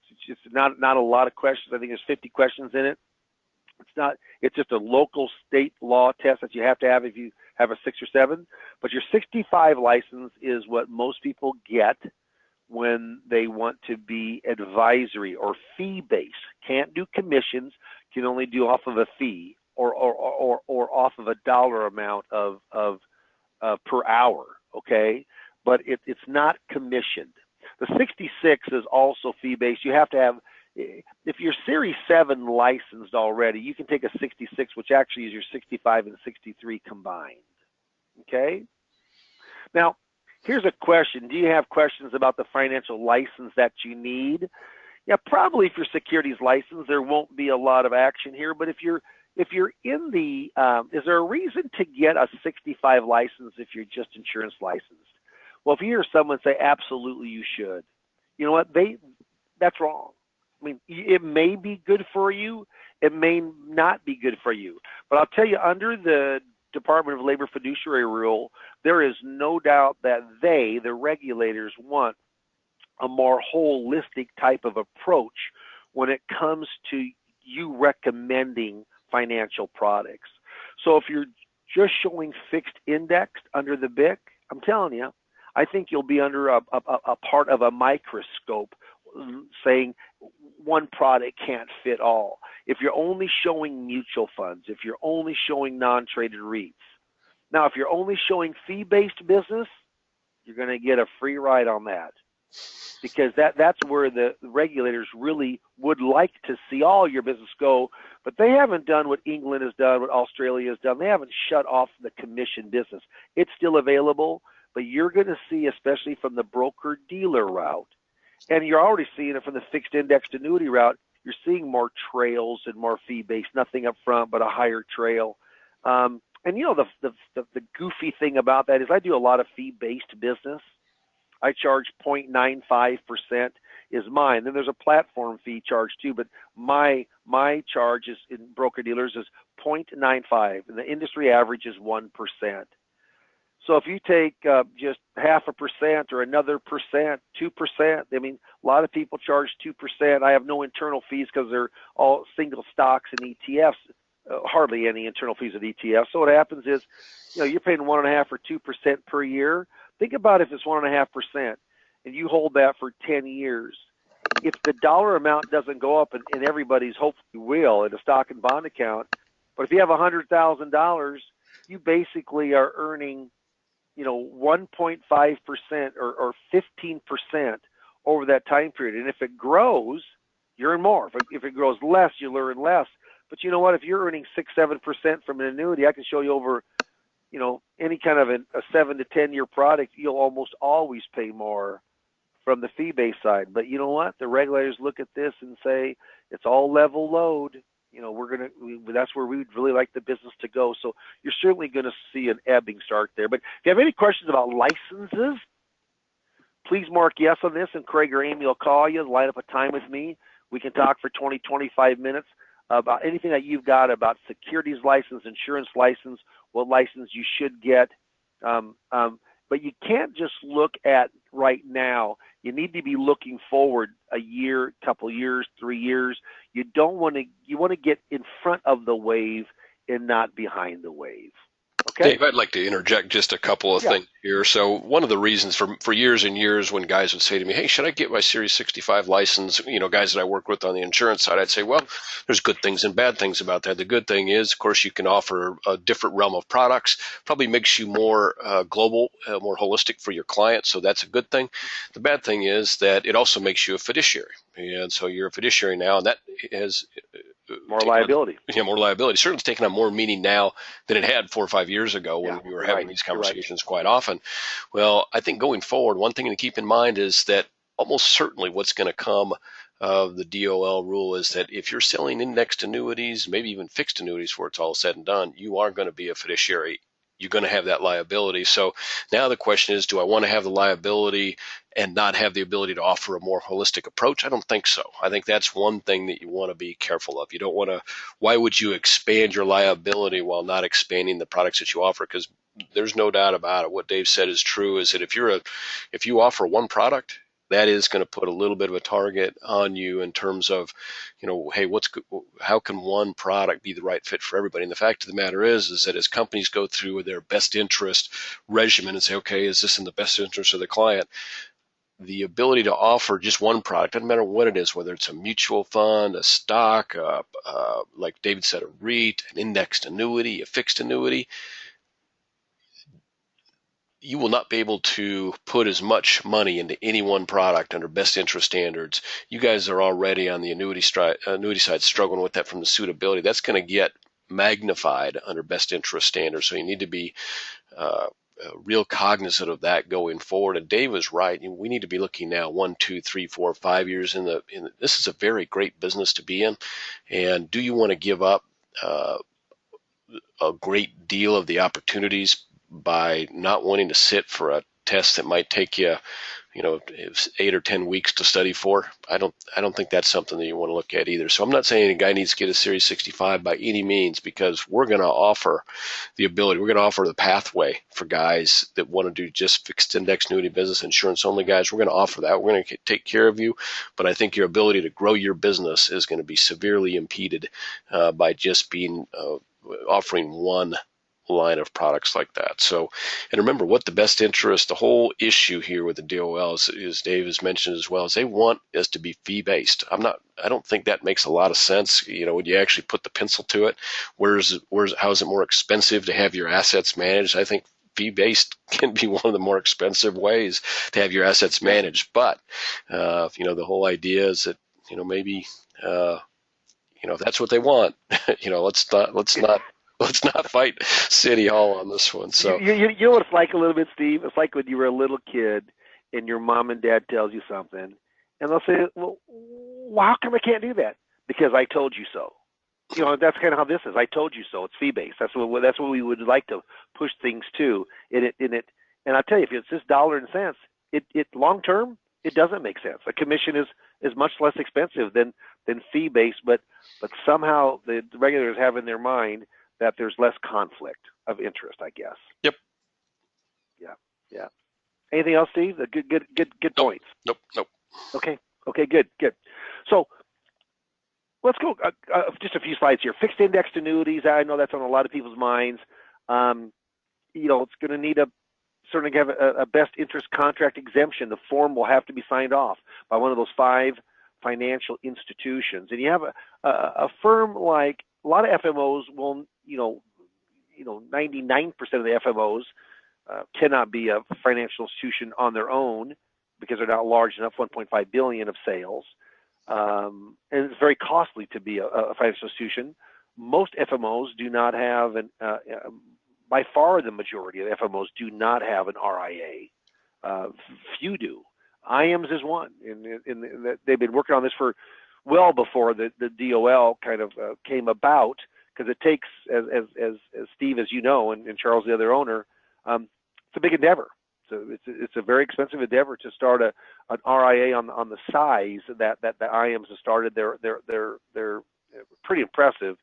B: It's just not a lot of questions. I think there's 50 questions in it. It's just a local state law test that you have to have if you have a 6 or 7. But your 65 license is what most people get when they want to be advisory or fee-based. Can't do commissions, can only do off of a fee or off of a dollar amount of per hour, okay? But it's not commissioned. The 66 is also fee-based. You have to have, if you're Series 7 licensed already, you can take a 66, which actually is your 65 and 63 combined, okay? Now, here's a question. Do you have questions about the financial license that you need? Yeah, probably if you're securities licensed, there won't be a lot of action here. But if you're in the, is there a reason to get a 65 license if you're just insurance licensed? Well, if you hear someone say, absolutely you should, you know what, that's wrong. I mean, it may be good for you. It may not be good for you. But I'll tell you, under the Department of Labor fiduciary rule, there is no doubt that the regulators, want a more holistic type of approach when it comes to you recommending financial products. So if you're just showing fixed indexed under the BIC, I'm telling you, I think you'll be under a part of a microscope saying one product can't fit all. If you're only showing mutual funds, if you're only showing non-traded REITs. Now, if you're only showing fee-based business, you're going to get a free ride on that, because that's where the regulators really would like to see all your business go, but they haven't done what England has done, what Australia has done. They haven't shut off the commission business. It's still available, but you're going to see, especially from the broker-dealer route, and you're already seeing it from the fixed indexed annuity route, you're seeing more trails and more fee-based, nothing up front but a higher trail. And the goofy thing about that is I do a lot of fee-based business. I charge 0.95% is mine. Then there's a platform fee charge too, but my charge is in broker-dealers is 0.95, and the industry average is 1%. So if you take just 0.5% or another percent, 2%, I mean, a lot of people charge 2%. I have no internal fees because they're all single stocks and ETFs, hardly any internal fees of ETFs. So what happens is, you're paying 1.5% or 2% per year. Think about if it's 1.5% and you hold that for 10 years. If the dollar amount doesn't go up, and everybody's hopefully will in a stock and bond account, but if you have $100,000, you basically are earning 1.5% or 15% over that time period. And if it grows, you earn more. If it grows less, you'll earn less. But you know what? If you're earning 6-7% from an annuity, I can show you over, any kind of a 7 to 10 year product, you'll almost always pay more from the fee-based side. But you know what? The regulators look at this and say it's all level load. That's where we would really like the business to go. So you're certainly going to see an ebbing start there. But if you have any questions about licenses, please mark yes on this, and Craig or Amy will call you, line up a time with me. We can talk for 20, 25 minutes about anything that you've got about securities license, insurance license, what license you should get. But you can't just look at right now. You need to be looking forward a year, couple years, 3 years. You want to get in front of the wave and not behind the wave. Okay.
A: Dave, I'd like to interject just a couple of things here. So one of the reasons for years and years when guys would say to me, hey, should I get my Series 65 license? Guys that I work with on the insurance side, I'd say, well, there's good things and bad things about that. The good thing is, of course, you can offer a different realm of products, probably makes you more global, more holistic for your client. So that's a good thing. The bad thing is that it also makes you a fiduciary. And so you're a fiduciary now, and that has
B: more liability.
A: More liability. Certainly it's taken on more meaning now than it had 4 or 5 years ago when we were having these conversations quite often. Well, I think going forward, one thing to keep in mind is that almost certainly what's going to come of the DOL rule is that if you're selling indexed annuities, maybe even fixed annuities where it's all said and done, you are going to be a fiduciary. You're going to have that liability. So now the question is, do I want to have the liability and not have the ability to offer a more holistic approach? I don't think so. I think that's one thing that you want to be careful of. You don't want to, why would you expand your liability while not expanding the products that you offer? Because there's no doubt about it. What Dave said is true, is that if you offer one product, that is going to put a little bit of a target on you in terms of, hey, how can one product be the right fit for everybody? And the fact of the matter is that as companies go through their best interest regimen and say, okay, is this in the best interest of the client? The ability to offer just one product, doesn't matter what it is, whether it's a mutual fund, a stock, like David said, a REIT, an indexed annuity, a fixed annuity, you will not be able to put as much money into any one product under best interest standards. You guys are already on the annuity side struggling with that from the suitability. That's going to get magnified under best interest standards. So you need to be real cognizant of that going forward. And Dave was right. We need to be looking now 1, 2, 3, 4, 5 years in this is a very great business to be in. And do you want to give up a great deal of the opportunities by not wanting to sit for a test that might take you, 8 or 10 weeks to study for? I don't think that's something that you want to look at either. So I'm not saying a guy needs to get a Series 65 by any means, because we're going to offer the ability, we're going to offer the pathway for guys that want to do just fixed index annuity business, insurance only guys. We're going to offer that. We're going to take care of you, but I think your ability to grow your business is going to be severely impeded by just being offering one line of products like that. So, and remember what the best interest, the whole issue here with the DOL is Dave has mentioned as well, is they want us to be fee based. I don't think that makes a lot of sense. When you actually put the pencil to it, how is it more expensive to have your assets managed? I think fee based can be one of the more expensive ways to have your assets managed. But, the whole idea is that, maybe, if that's what they want, let's not fight City Hall on this one. So
B: you know what it's like a little bit, Steve? It's like when you were a little kid and your mom and dad tells you something, and they'll say, "Well, how come I can't do that?" Because I told you so. That's kind of how this is. I told you so. It's fee based. That's what we would like to push things to. And I'll tell you, if it's just dollar and cents, it long term it doesn't make sense. A commission is much less expensive than fee based, but somehow the regulators have in their mind that there's less conflict of interest, I guess.
A: Yep.
B: Yeah. Anything else, Steve? Good points.
A: Nope.
B: Okay, good. So let's go just a few slides here. Fixed indexed annuities. I know that's on a lot of people's minds. It's going to need certainly have a best interest contract exemption. The form will have to be signed off by one of those 5 financial institutions. And you have a firm like a lot of FMOs will, 99% of the FMOs cannot be a financial institution on their own because they're not large enough, 1.5 billion of sales, and it's very costly to be a financial institution. Most FMOs do not have by far the majority of FMOs do not have an RIA. Few do. IAMS is one, and they've been working on this for well before the DOL kind of came about, because it takes, as Steve, as you know, and Charles, the other owner, it's a big endeavor. So it's a very expensive endeavor to start an RIA on the size that the IAMS have started. They're pretty impressive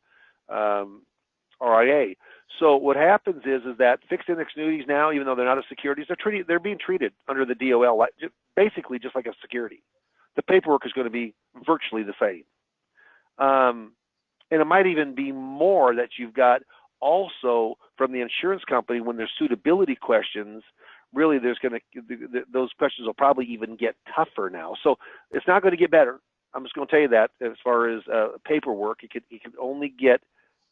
B: RIA. So what happens is that fixed index annuities now, even though they're not a securities, they're being treated under the DOL basically just like a security. The paperwork is going to be virtually the same, and it might even be more that you've got also from the insurance company when there's suitability questions. Really, those questions will probably even get tougher now. So it's not going to get better. I'm just going to tell you that as far as paperwork, it could only get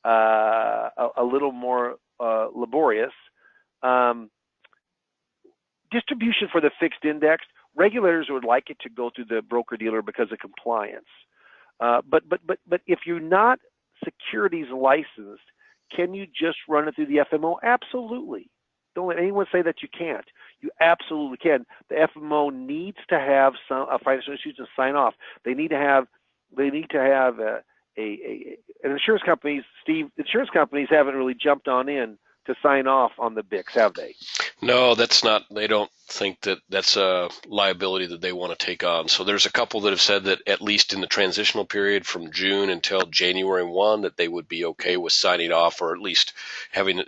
B: a little more laborious. Distribution for the fixed index, regulators would like it to go through the broker-dealer because of compliance. But if you're not securities licensed, can you just run it through the FMO? Absolutely. Don't let anyone say that you can't. You absolutely can. The FMO needs to have a financial institution sign off. They need to have an insurance companies. Steve, insurance companies haven't really jumped on in to sign off on the BICs, have they?
A: No, that's not. They don't think that that's a liability that they want to take on. So there's a couple that have said that at least in the transitional period from June until January 1, that they would be okay with signing off, or at least having,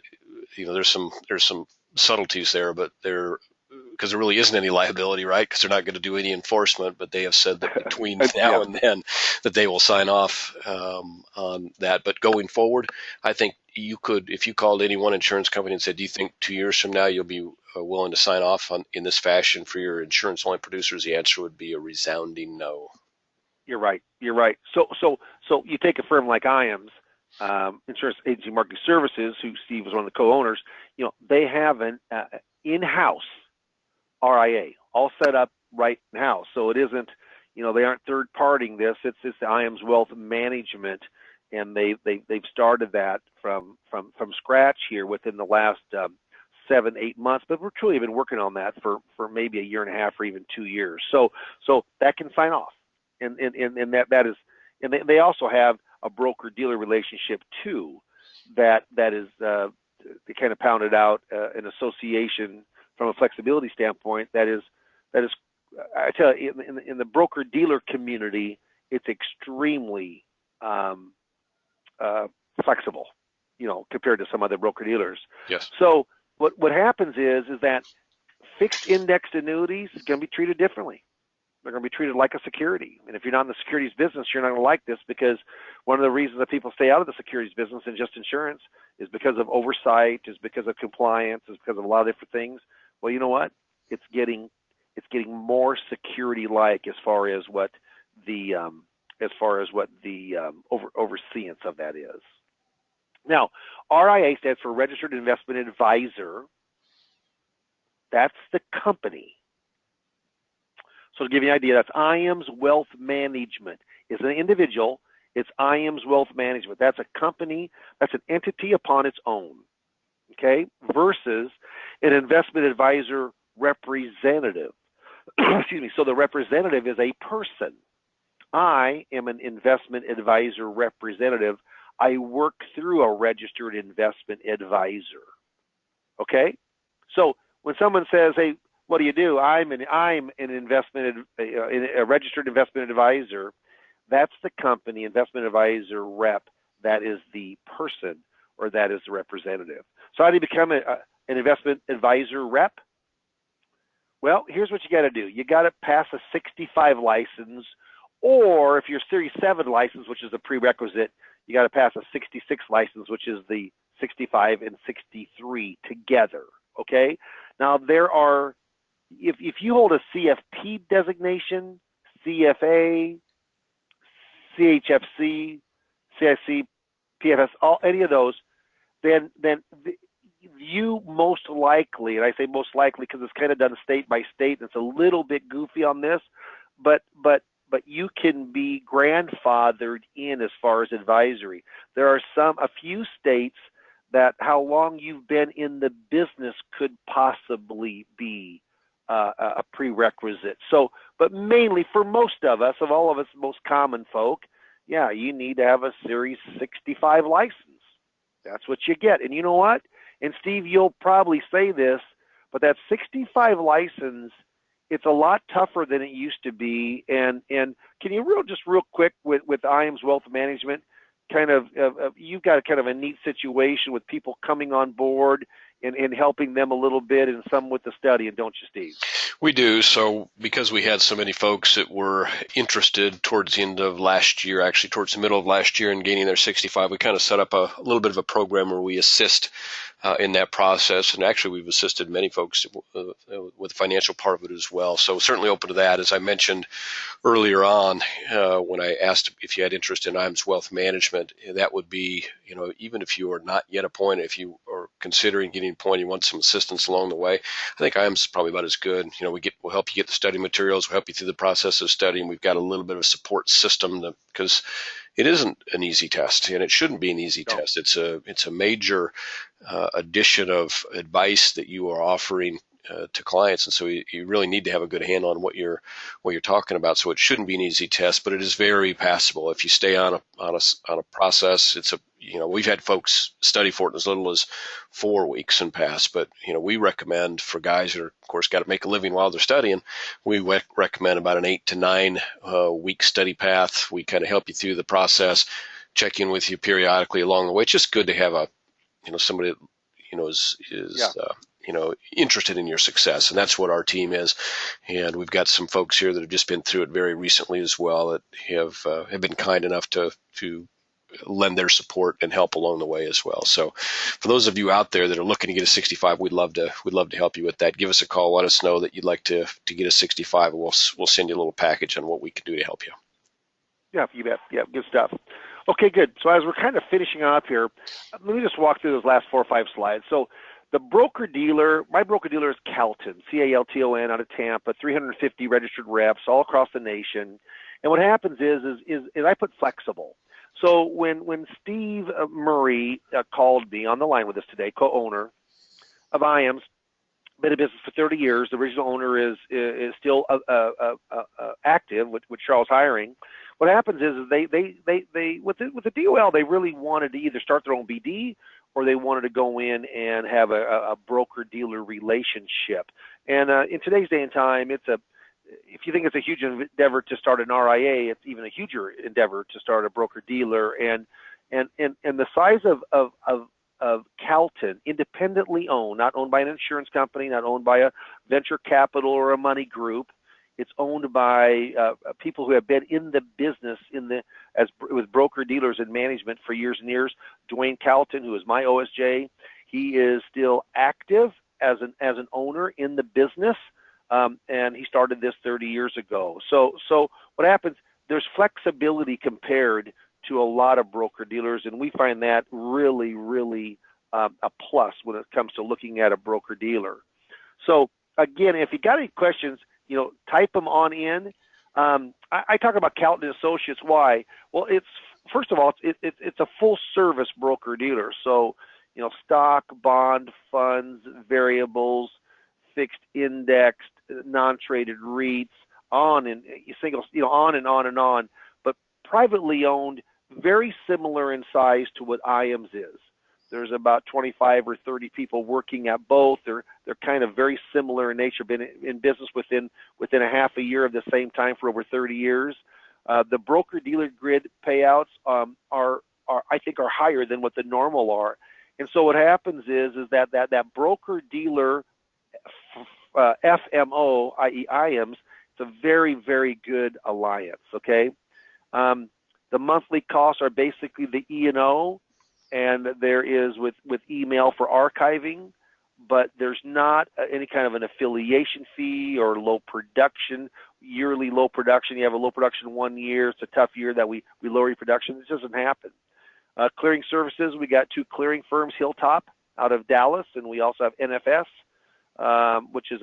A: there's some subtleties there, but because there really isn't any liability, right? Because they're not going to do any enforcement, but they have said that between now and then that they will sign off on that. But going forward, I think you could, if you called any one insurance company and said, do you think 2 years from now you'll be willing to sign off in this fashion for your insurance-only producers? The answer would be a resounding no.
B: You're right. So you take a firm like IAMS, Insurance Agency Marketing Services, who Steve was one of the co-owners. They have an in-house RIA all set up right in-house. So it isn't, they aren't third-partying this. It's the IAMS Wealth Management, and they've started that from scratch here within the last 7-8 months. But we're truly been working on that for maybe a year and a half or even 2 years. So that can sign off, and that is, and they also have a broker-dealer relationship too, that is they kind of pounded out an association from a flexibility standpoint. That is, I tell you, in the broker-dealer community, it's extremely flexible, compared to some other broker-dealers.
A: Yes.
B: So what happens is that fixed indexed annuities is going to be treated differently. They're going to be treated like a security. And if you're not in the securities business, you're not going to like this, because one of the reasons that people stay out of the securities business and just insurance is because of oversight, is because of compliance, is because of a lot of different things. Well, you know what? It's getting more security-like as far as what the overseance of that is. Now, RIA stands for Registered Investment Advisor. That's the company. So to give you an idea, that's IAMS Wealth Management. It's an individual. It's IAMS Wealth Management. That's a company. That's an entity upon its own, okay, versus an investment advisor representative. Excuse me. So the representative is a person. I am an investment advisor representative. I work through a registered investment advisor, okay? So when someone says, hey, what do you do? I'm an a registered investment advisor. That's the company, investment advisor rep. That is the person, or that is the representative. So how do you become an investment advisor rep? Well, here's what you got to do. You got to pass a 65 license, or if you're Series 7 license, which is a prerequisite, you got to pass a 66 license, which is the 65 and 63 together. Okay. Now there are, if you hold a CFP designation, CFA, CHFC, CIC, PFS, any of those, then you most likely, and I say most likely because it's kind of done state by state, and it's a little bit goofy on this, but you can be grandfathered in as far as advisory. There are a few states that how long you've been in the business could possibly be a prerequisite. So, but mainly for most of us, of all of us, most common folk, yeah, you need to have a Series 65 license. That's what you get. And you know what? And Steve, you'll probably say this, but that 65 license, it's a lot tougher than it used to be. And can you real quick with IAM's Wealth Management, kind of you've got kind of a neat situation with people coming on board and helping them a little bit, and some with the study, and don't you, Steve?
A: We do. So because we had so many folks that were interested towards the end of last year, actually towards the middle of last year, in gaining their 65, we kind of set up a little bit of a program where we assist in that process. And actually, we've assisted many folks with the financial part of it as well. So certainly open to that. As I mentioned earlier on, when I asked if you had interest in IAMS Wealth Management, that would be, even if you are not yet appointed, if you are considering getting appointed, you want some assistance along the way, I think IAMS is probably about as good. We'll help you get the study materials, we'll help you through the process of studying. We've got a little bit of a support system because it isn't an easy test, and it shouldn't be an easy test. It's a major addition of advice that you are offering to clients, and so you really need to have a good handle on what you're talking about. So it shouldn't be an easy test, but it is very passable if you stay on a process. We've had folks study for it in as little as 4 weeks and pass, but we recommend for guys that are, of course, got to make a living while they're studying, we recommend about an 8 to 9 week study path. We kind of help you through the process, check in with you periodically along the way. It's just good to have somebody that is interested in your success, and that's what our team is. And we've got some folks here that have just been through it very recently as well, that have been kind enough to lend their support and help along the way as well. So for those of you out there that are looking to get a 65, we'd love to help you with that. Give us a call. Let us know that you'd like to get a 65, and we'll send you a little package on what we can do to help you.
B: Yeah, you bet. Yeah, good stuff. Okay, good. So as we're kind of finishing up here, let me just walk through those last 4 or 5 slides. So the broker-dealer, my broker-dealer is Calton, C-A-L-T-O-N, out of Tampa, 350 registered reps all across the nation. And what happens is I put flexible. So when Steve Murray called me on the line with us today, co-owner of IAMS, been in business for 30 years. The original owner is still active with Charles Hiring. What happens is they with the DOL, they really wanted to either start their own BD or they wanted to go in and have a broker-dealer relationship. And in today's day and time, if you think it's a huge endeavor to start an RIA, it's even a huger endeavor to start a broker-dealer. And the size of Calton, independently owned, not owned by an insurance company, not owned by a venture capital or a money group. It's owned by people who have been in the business with broker dealers and management for years and years. Dwayne Calton, who is my OSJ, he is still active as an owner in the business, and he started this 30 years ago. So what happens? There's flexibility compared to a lot of broker dealers, and we find that really, really a plus when it comes to looking at a broker dealer. So again, if you got any questions, type them on in. I talk about Calton Associates. Why? Well, first of all, it's a full service broker dealer. So, stock, bond, funds, variables, fixed indexed, non-traded REITs, on and on. But privately owned, very similar in size to what IAMS is. There's about 25 or 30 people working at both. They're kind of very similar in nature. Been in business within a half a year of the same time for over 30 years. The broker dealer grid payouts are I think are higher than what the normal are. And so what happens is that broker dealer FMO, i.e. IAMS, it's a very, very good alliance. Okay, the monthly costs are basically the E&O. And there is with email for archiving, but there's not any kind of an affiliation fee or yearly low production. You have a low production 1 year, it's a tough year that we lower your production. This doesn't happen. Clearing services, we got 2 clearing firms, Hilltop out of Dallas, and we also have NFS, which is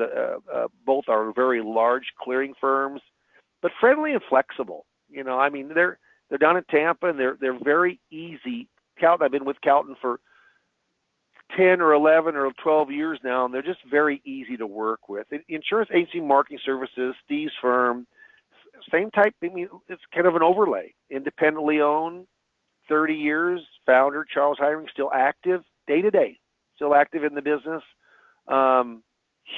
B: both are very large clearing firms, but friendly and flexible. I mean, they're down in Tampa, and they're very easy. Calton, I've been with Calton for 10 or 11 or 12 years now, and they're just very easy to work with. Insurance Agency Marketing Services, Steve's firm, same type. I mean, it's kind of an overlay. Independently owned, 30 years, founder Charles Hiring, still active day to day, still active in the business.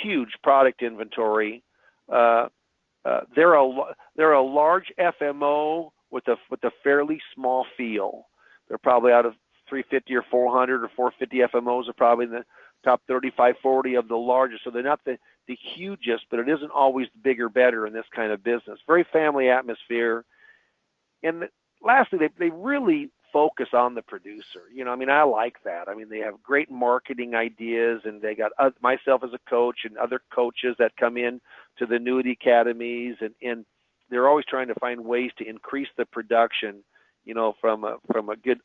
B: Huge product inventory. They're a large FMO with a fairly small feel. They're probably out of 350 or 400 or 450 FMOs are probably in the top 35, 40 of the largest. So they're not the hugest, but it isn't always bigger, better in this kind of business. Very family atmosphere. And lastly, they really focus on the producer. I mean, I like that. I mean, they have great marketing ideas, and they got myself as a coach and other coaches that come in to the annuity academies, and they're always trying to find ways to increase the production, from a good,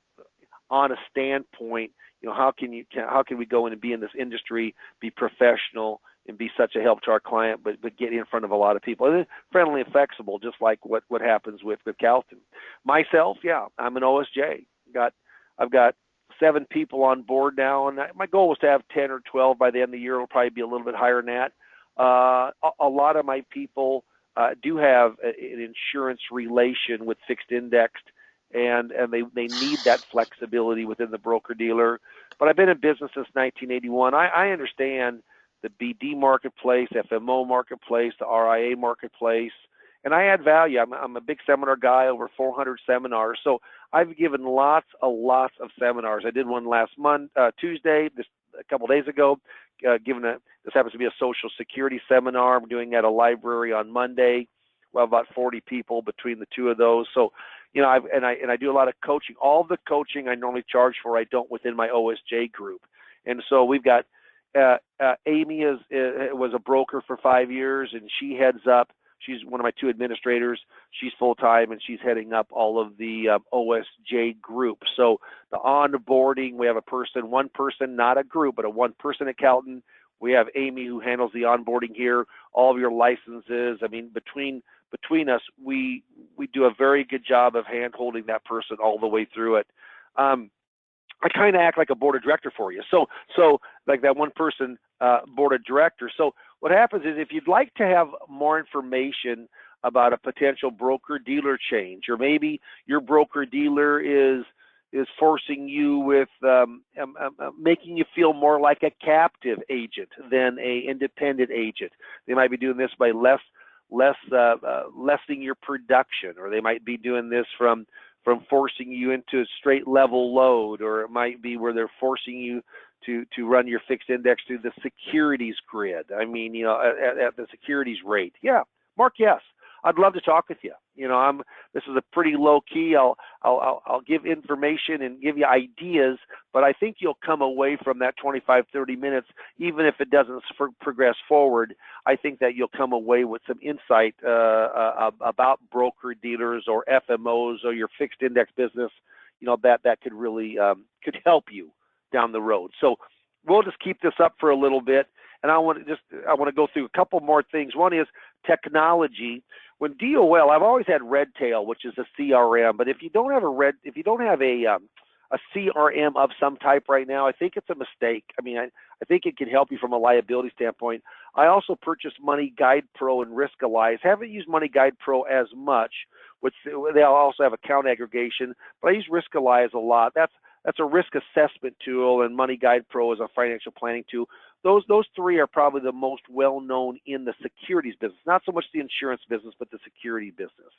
B: honest standpoint. How can we go in and be in this industry, be professional, and be such a help to our client, but get in front of a lot of people. And friendly and flexible, just like what happens with Calton. Myself, yeah, I'm an OSJ. I've got 7 people on board now, and my goal was to have 10 or 12 by the end of the year. It'll probably be a little bit higher than that. A lot of my people do have an insurance relation with fixed indexed, and they need that flexibility within the broker-dealer. But I've been in business since 1981. I understand the BD marketplace, FMO marketplace, the RIA marketplace, and I add value. I'm a big seminar guy, over 400 seminars. So I've given lots of seminars. I did one last Tuesday, a couple days ago. This happens to be a Social Security seminar. I'm doing at a library on Monday. Well, about 40 people between the two of those. So, I do a lot of coaching. All the coaching I normally charge for, I don't within my OSJ group. And so we've got Amy was a broker for 5 years, and she heads up. She's one of my 2 administrators. She's full-time, and she's heading up all of the OSJ group. So the onboarding, we have one person, not a group, but a one-person accountant. We have Amy who handles the onboarding here, all of your licenses. I mean, between us, we do a very good job of hand-holding that person all the way through it. I kind of act like a board of director for you. So like that one person board of director. So what happens is if you'd like to have more information about a potential broker-dealer change, or maybe your broker-dealer is forcing you with making you feel more like a captive agent than a independent agent. They might be doing this by lessening your production, or they might be doing this from forcing you into a straight level load, or it might be where they're forcing you to run your fixed index through the securities grid. I mean, at the securities rate. Yeah, Mark, yes. I'd love to talk with you. This is a pretty low key. I'll give information and give you ideas, but I think you'll come away from that 25, 30 minutes, even if it doesn't progress forward. I think that you'll come away with some insight about broker dealers or FMOs or your fixed index business. That could really could help you down the road. So we'll just keep this up for a little bit, and I want to go through a couple more things. One is technology. When DOL, I've always had Redtail, which is a CRM, but if you don't have a CRM of some type right now, I think it's a mistake. I mean, I think it can help you from a liability standpoint. I also purchased Money Guide Pro and Riskalyze. Haven't used Money Guide Pro as much. They also have account aggregation, but I use Riskalyze a lot. That's a risk assessment tool, and Money Guide Pro is a financial planning tool. Those 3 are probably the most well-known in the securities business, not so much the insurance business, but the security business.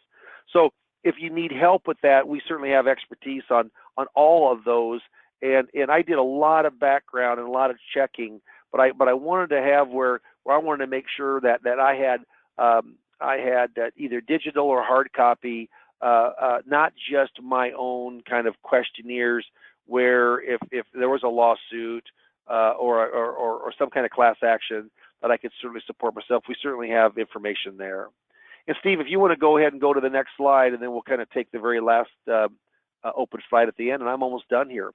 B: So if you need help with that, we certainly have expertise on all of those. And I did a lot of background and a lot of checking, but I wanted to have where I wanted to make sure that I had either digital or hard copy, not just my own kind of questionnaires, where if there was a lawsuit or some kind of class action, that I could certainly support myself. We certainly have information there. And Steve, if you want to go ahead and go to the next slide, and then we'll kind of take the very last open slide at the end, and I'm almost done here.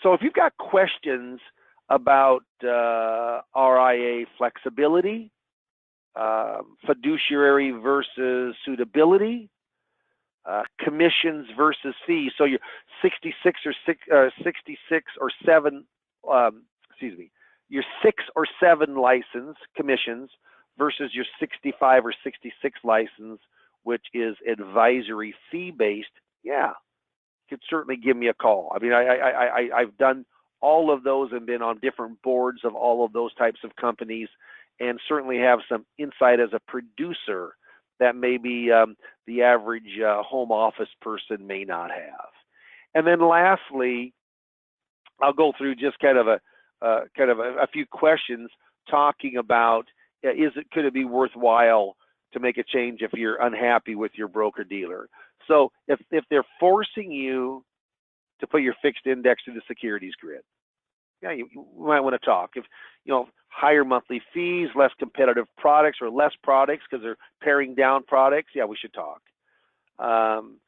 B: So if you've got questions about RIA flexibility, fiduciary versus suitability, commissions versus fees. So your 66 or 7, your 6 or 7 license commissions versus your 65 or 66 license, which is advisory fee based. Yeah, you could certainly give me a call. I mean, I've done all of those and been on different boards of all of those types of companies, and certainly have some insight as a producer that maybe the average home office person may not have. And then lastly, I'll go through just kind of a few questions talking about could it be worthwhile to make a change if you're unhappy with your broker dealer. So if they're forcing you to put your fixed index to the securities grid, yeah, you might want to talk. If higher monthly fees, less competitive products, or less products because they're paring down products, yeah, we should talk.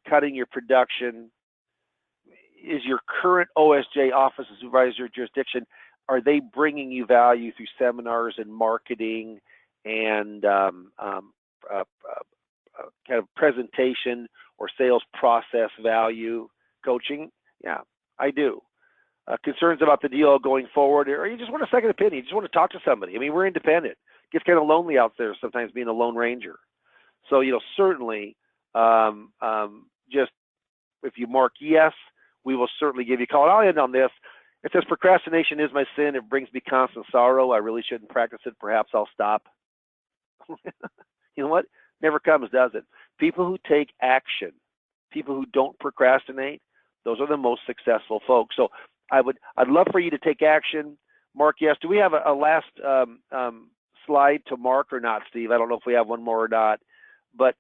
B: Cutting your production. Is your current OSJ office of supervisor jurisdiction, are they bringing you value through seminars and marketing and kind of presentation or sales process value coaching? Yeah, I do. Concerns about the DOL going forward, or you just want a second opinion, you just want to talk to somebody. I mean, we're independent. It gets kind of lonely out there sometimes being a lone ranger. So, certainly, just if you mark yes, we will certainly give you a call. And I'll end on this. It says, procrastination is my sin. It brings me constant sorrow. I really shouldn't practice it. Perhaps I'll stop. You know what? Never comes, does it? People who take action, people who don't procrastinate, those are the most successful folks. So I'd love for you to take action. Mark, yes. Do we have a last slide to mark or not, Steve? I don't know if we have one more or not. But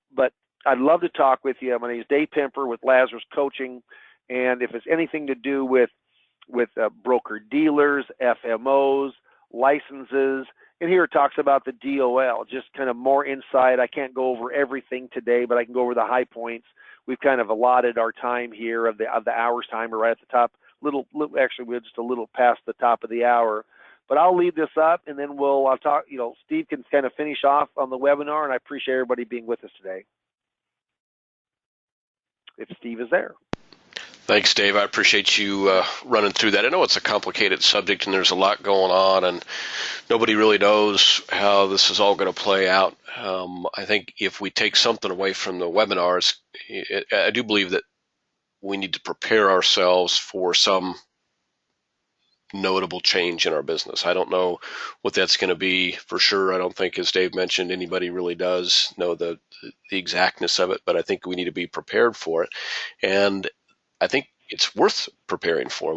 B: I'd love to talk with you. My name is Dave Pimper with Lazarus Coaching. And if it's anything to do with broker dealers, FMOs, licenses, and here it talks about the DOL, just kind of more insight. I can't go over everything today, but I can go over the high points. We've kind of allotted our time here of the hour's time. We're right at the top. Actually, we're just a little past the top of the hour. But I'll leave this up, and then I'll talk. Steve can kind of finish off on the webinar, and I appreciate everybody being with us today. If Steve is there.
A: Thanks, Dave. I appreciate you running through that. I know it's a complicated subject and there's a lot going on and nobody really knows how this is all going to play out. I think if we take something away from the webinars, I do believe that we need to prepare ourselves for some notable change in our business. I don't know what that's going to be for sure. I don't think, as Dave mentioned, anybody really does know the exactness of it, but I think we need to be prepared for it. And I think it's worth preparing for.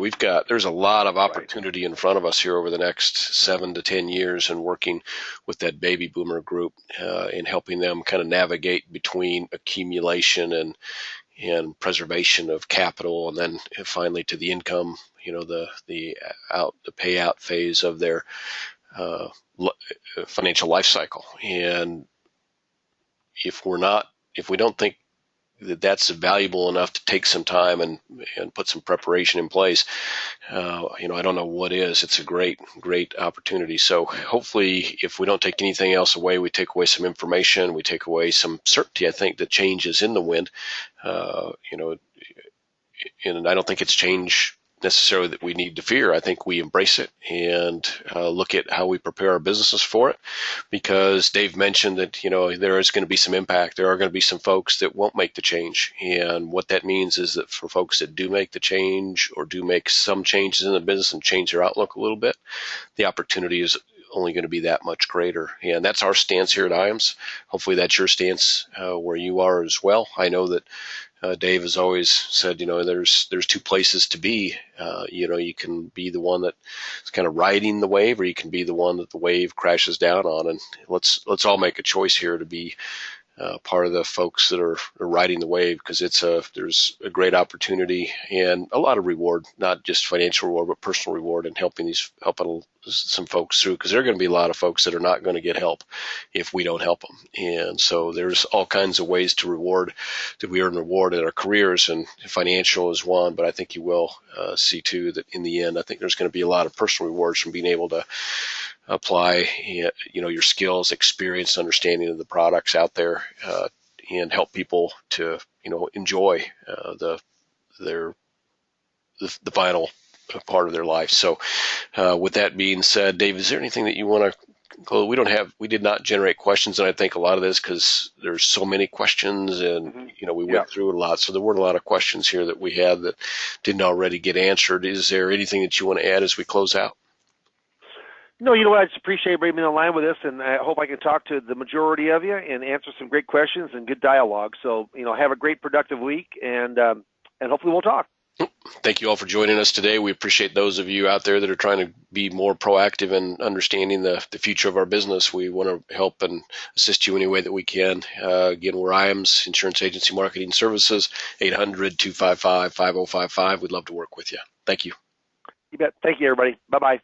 A: There's a lot of opportunity in front of us here over the next 7 to 10 years and working with that baby boomer group and helping them kind of navigate between accumulation and preservation of capital, and then finally to the income, the payout phase of their financial life cycle. And if we don't think that that's valuable enough to take some time and put some preparation in place, I don't know what is. It's a great opportunity. So hopefully, if we don't take anything else away, we take away some information, we take away some certainty. I think that change is in the wind, and I don't think it's change necessarily that we need to fear. I think we embrace it and look at how we prepare our businesses for it, because Dave mentioned that there is going to be some impact. There are going to be some folks that won't make the change, and what that means is that for folks that do make the change or do make some changes in the business and change their outlook a little bit, the opportunity is only going to be that much greater. And that's our stance here at IAMS. Hopefully that's your stance where you are as well. I know that Dave has always said, there's two places to be. You can be the one that's kind of riding the wave, or you can be the one that the wave crashes down on. And let's all make a choice here to be part of the folks that are riding the wave, because there's a great opportunity and a lot of reward, not just financial reward, but personal reward in helping some folks through, because there are going to be a lot of folks that are not going to get help if we don't help them. And so there's all kinds of ways that we earn reward in our careers, and financial is one, but I think you will see too that in the end, I think there's going to be a lot of personal rewards from being able to apply, your skills, experience, understanding of the products out there, and help people to, enjoy the final part of their life. So, with that being said, Dave, is there anything that you want to close? We did not generate questions, and I think a lot of this because there's so many questions, and we went through a lot, so there weren't a lot of questions here that we had that didn't already get answered. Is there anything that you want to add as we close out?
B: No, you know what? I just appreciate everybody being online with us, and I hope I can talk to the majority of you and answer some great questions and good dialogue. So, have a great, productive week, and hopefully we'll talk.
A: Thank you all for joining us today. We appreciate those of you out there that are trying to be more proactive in understanding the future of our business. We want to help and assist you any way that we can. Again, we're IAMS, Insurance Agency Marketing Services, 800-255-5055. We'd love to work with you. Thank you.
B: You bet. Thank you, everybody. Bye-bye.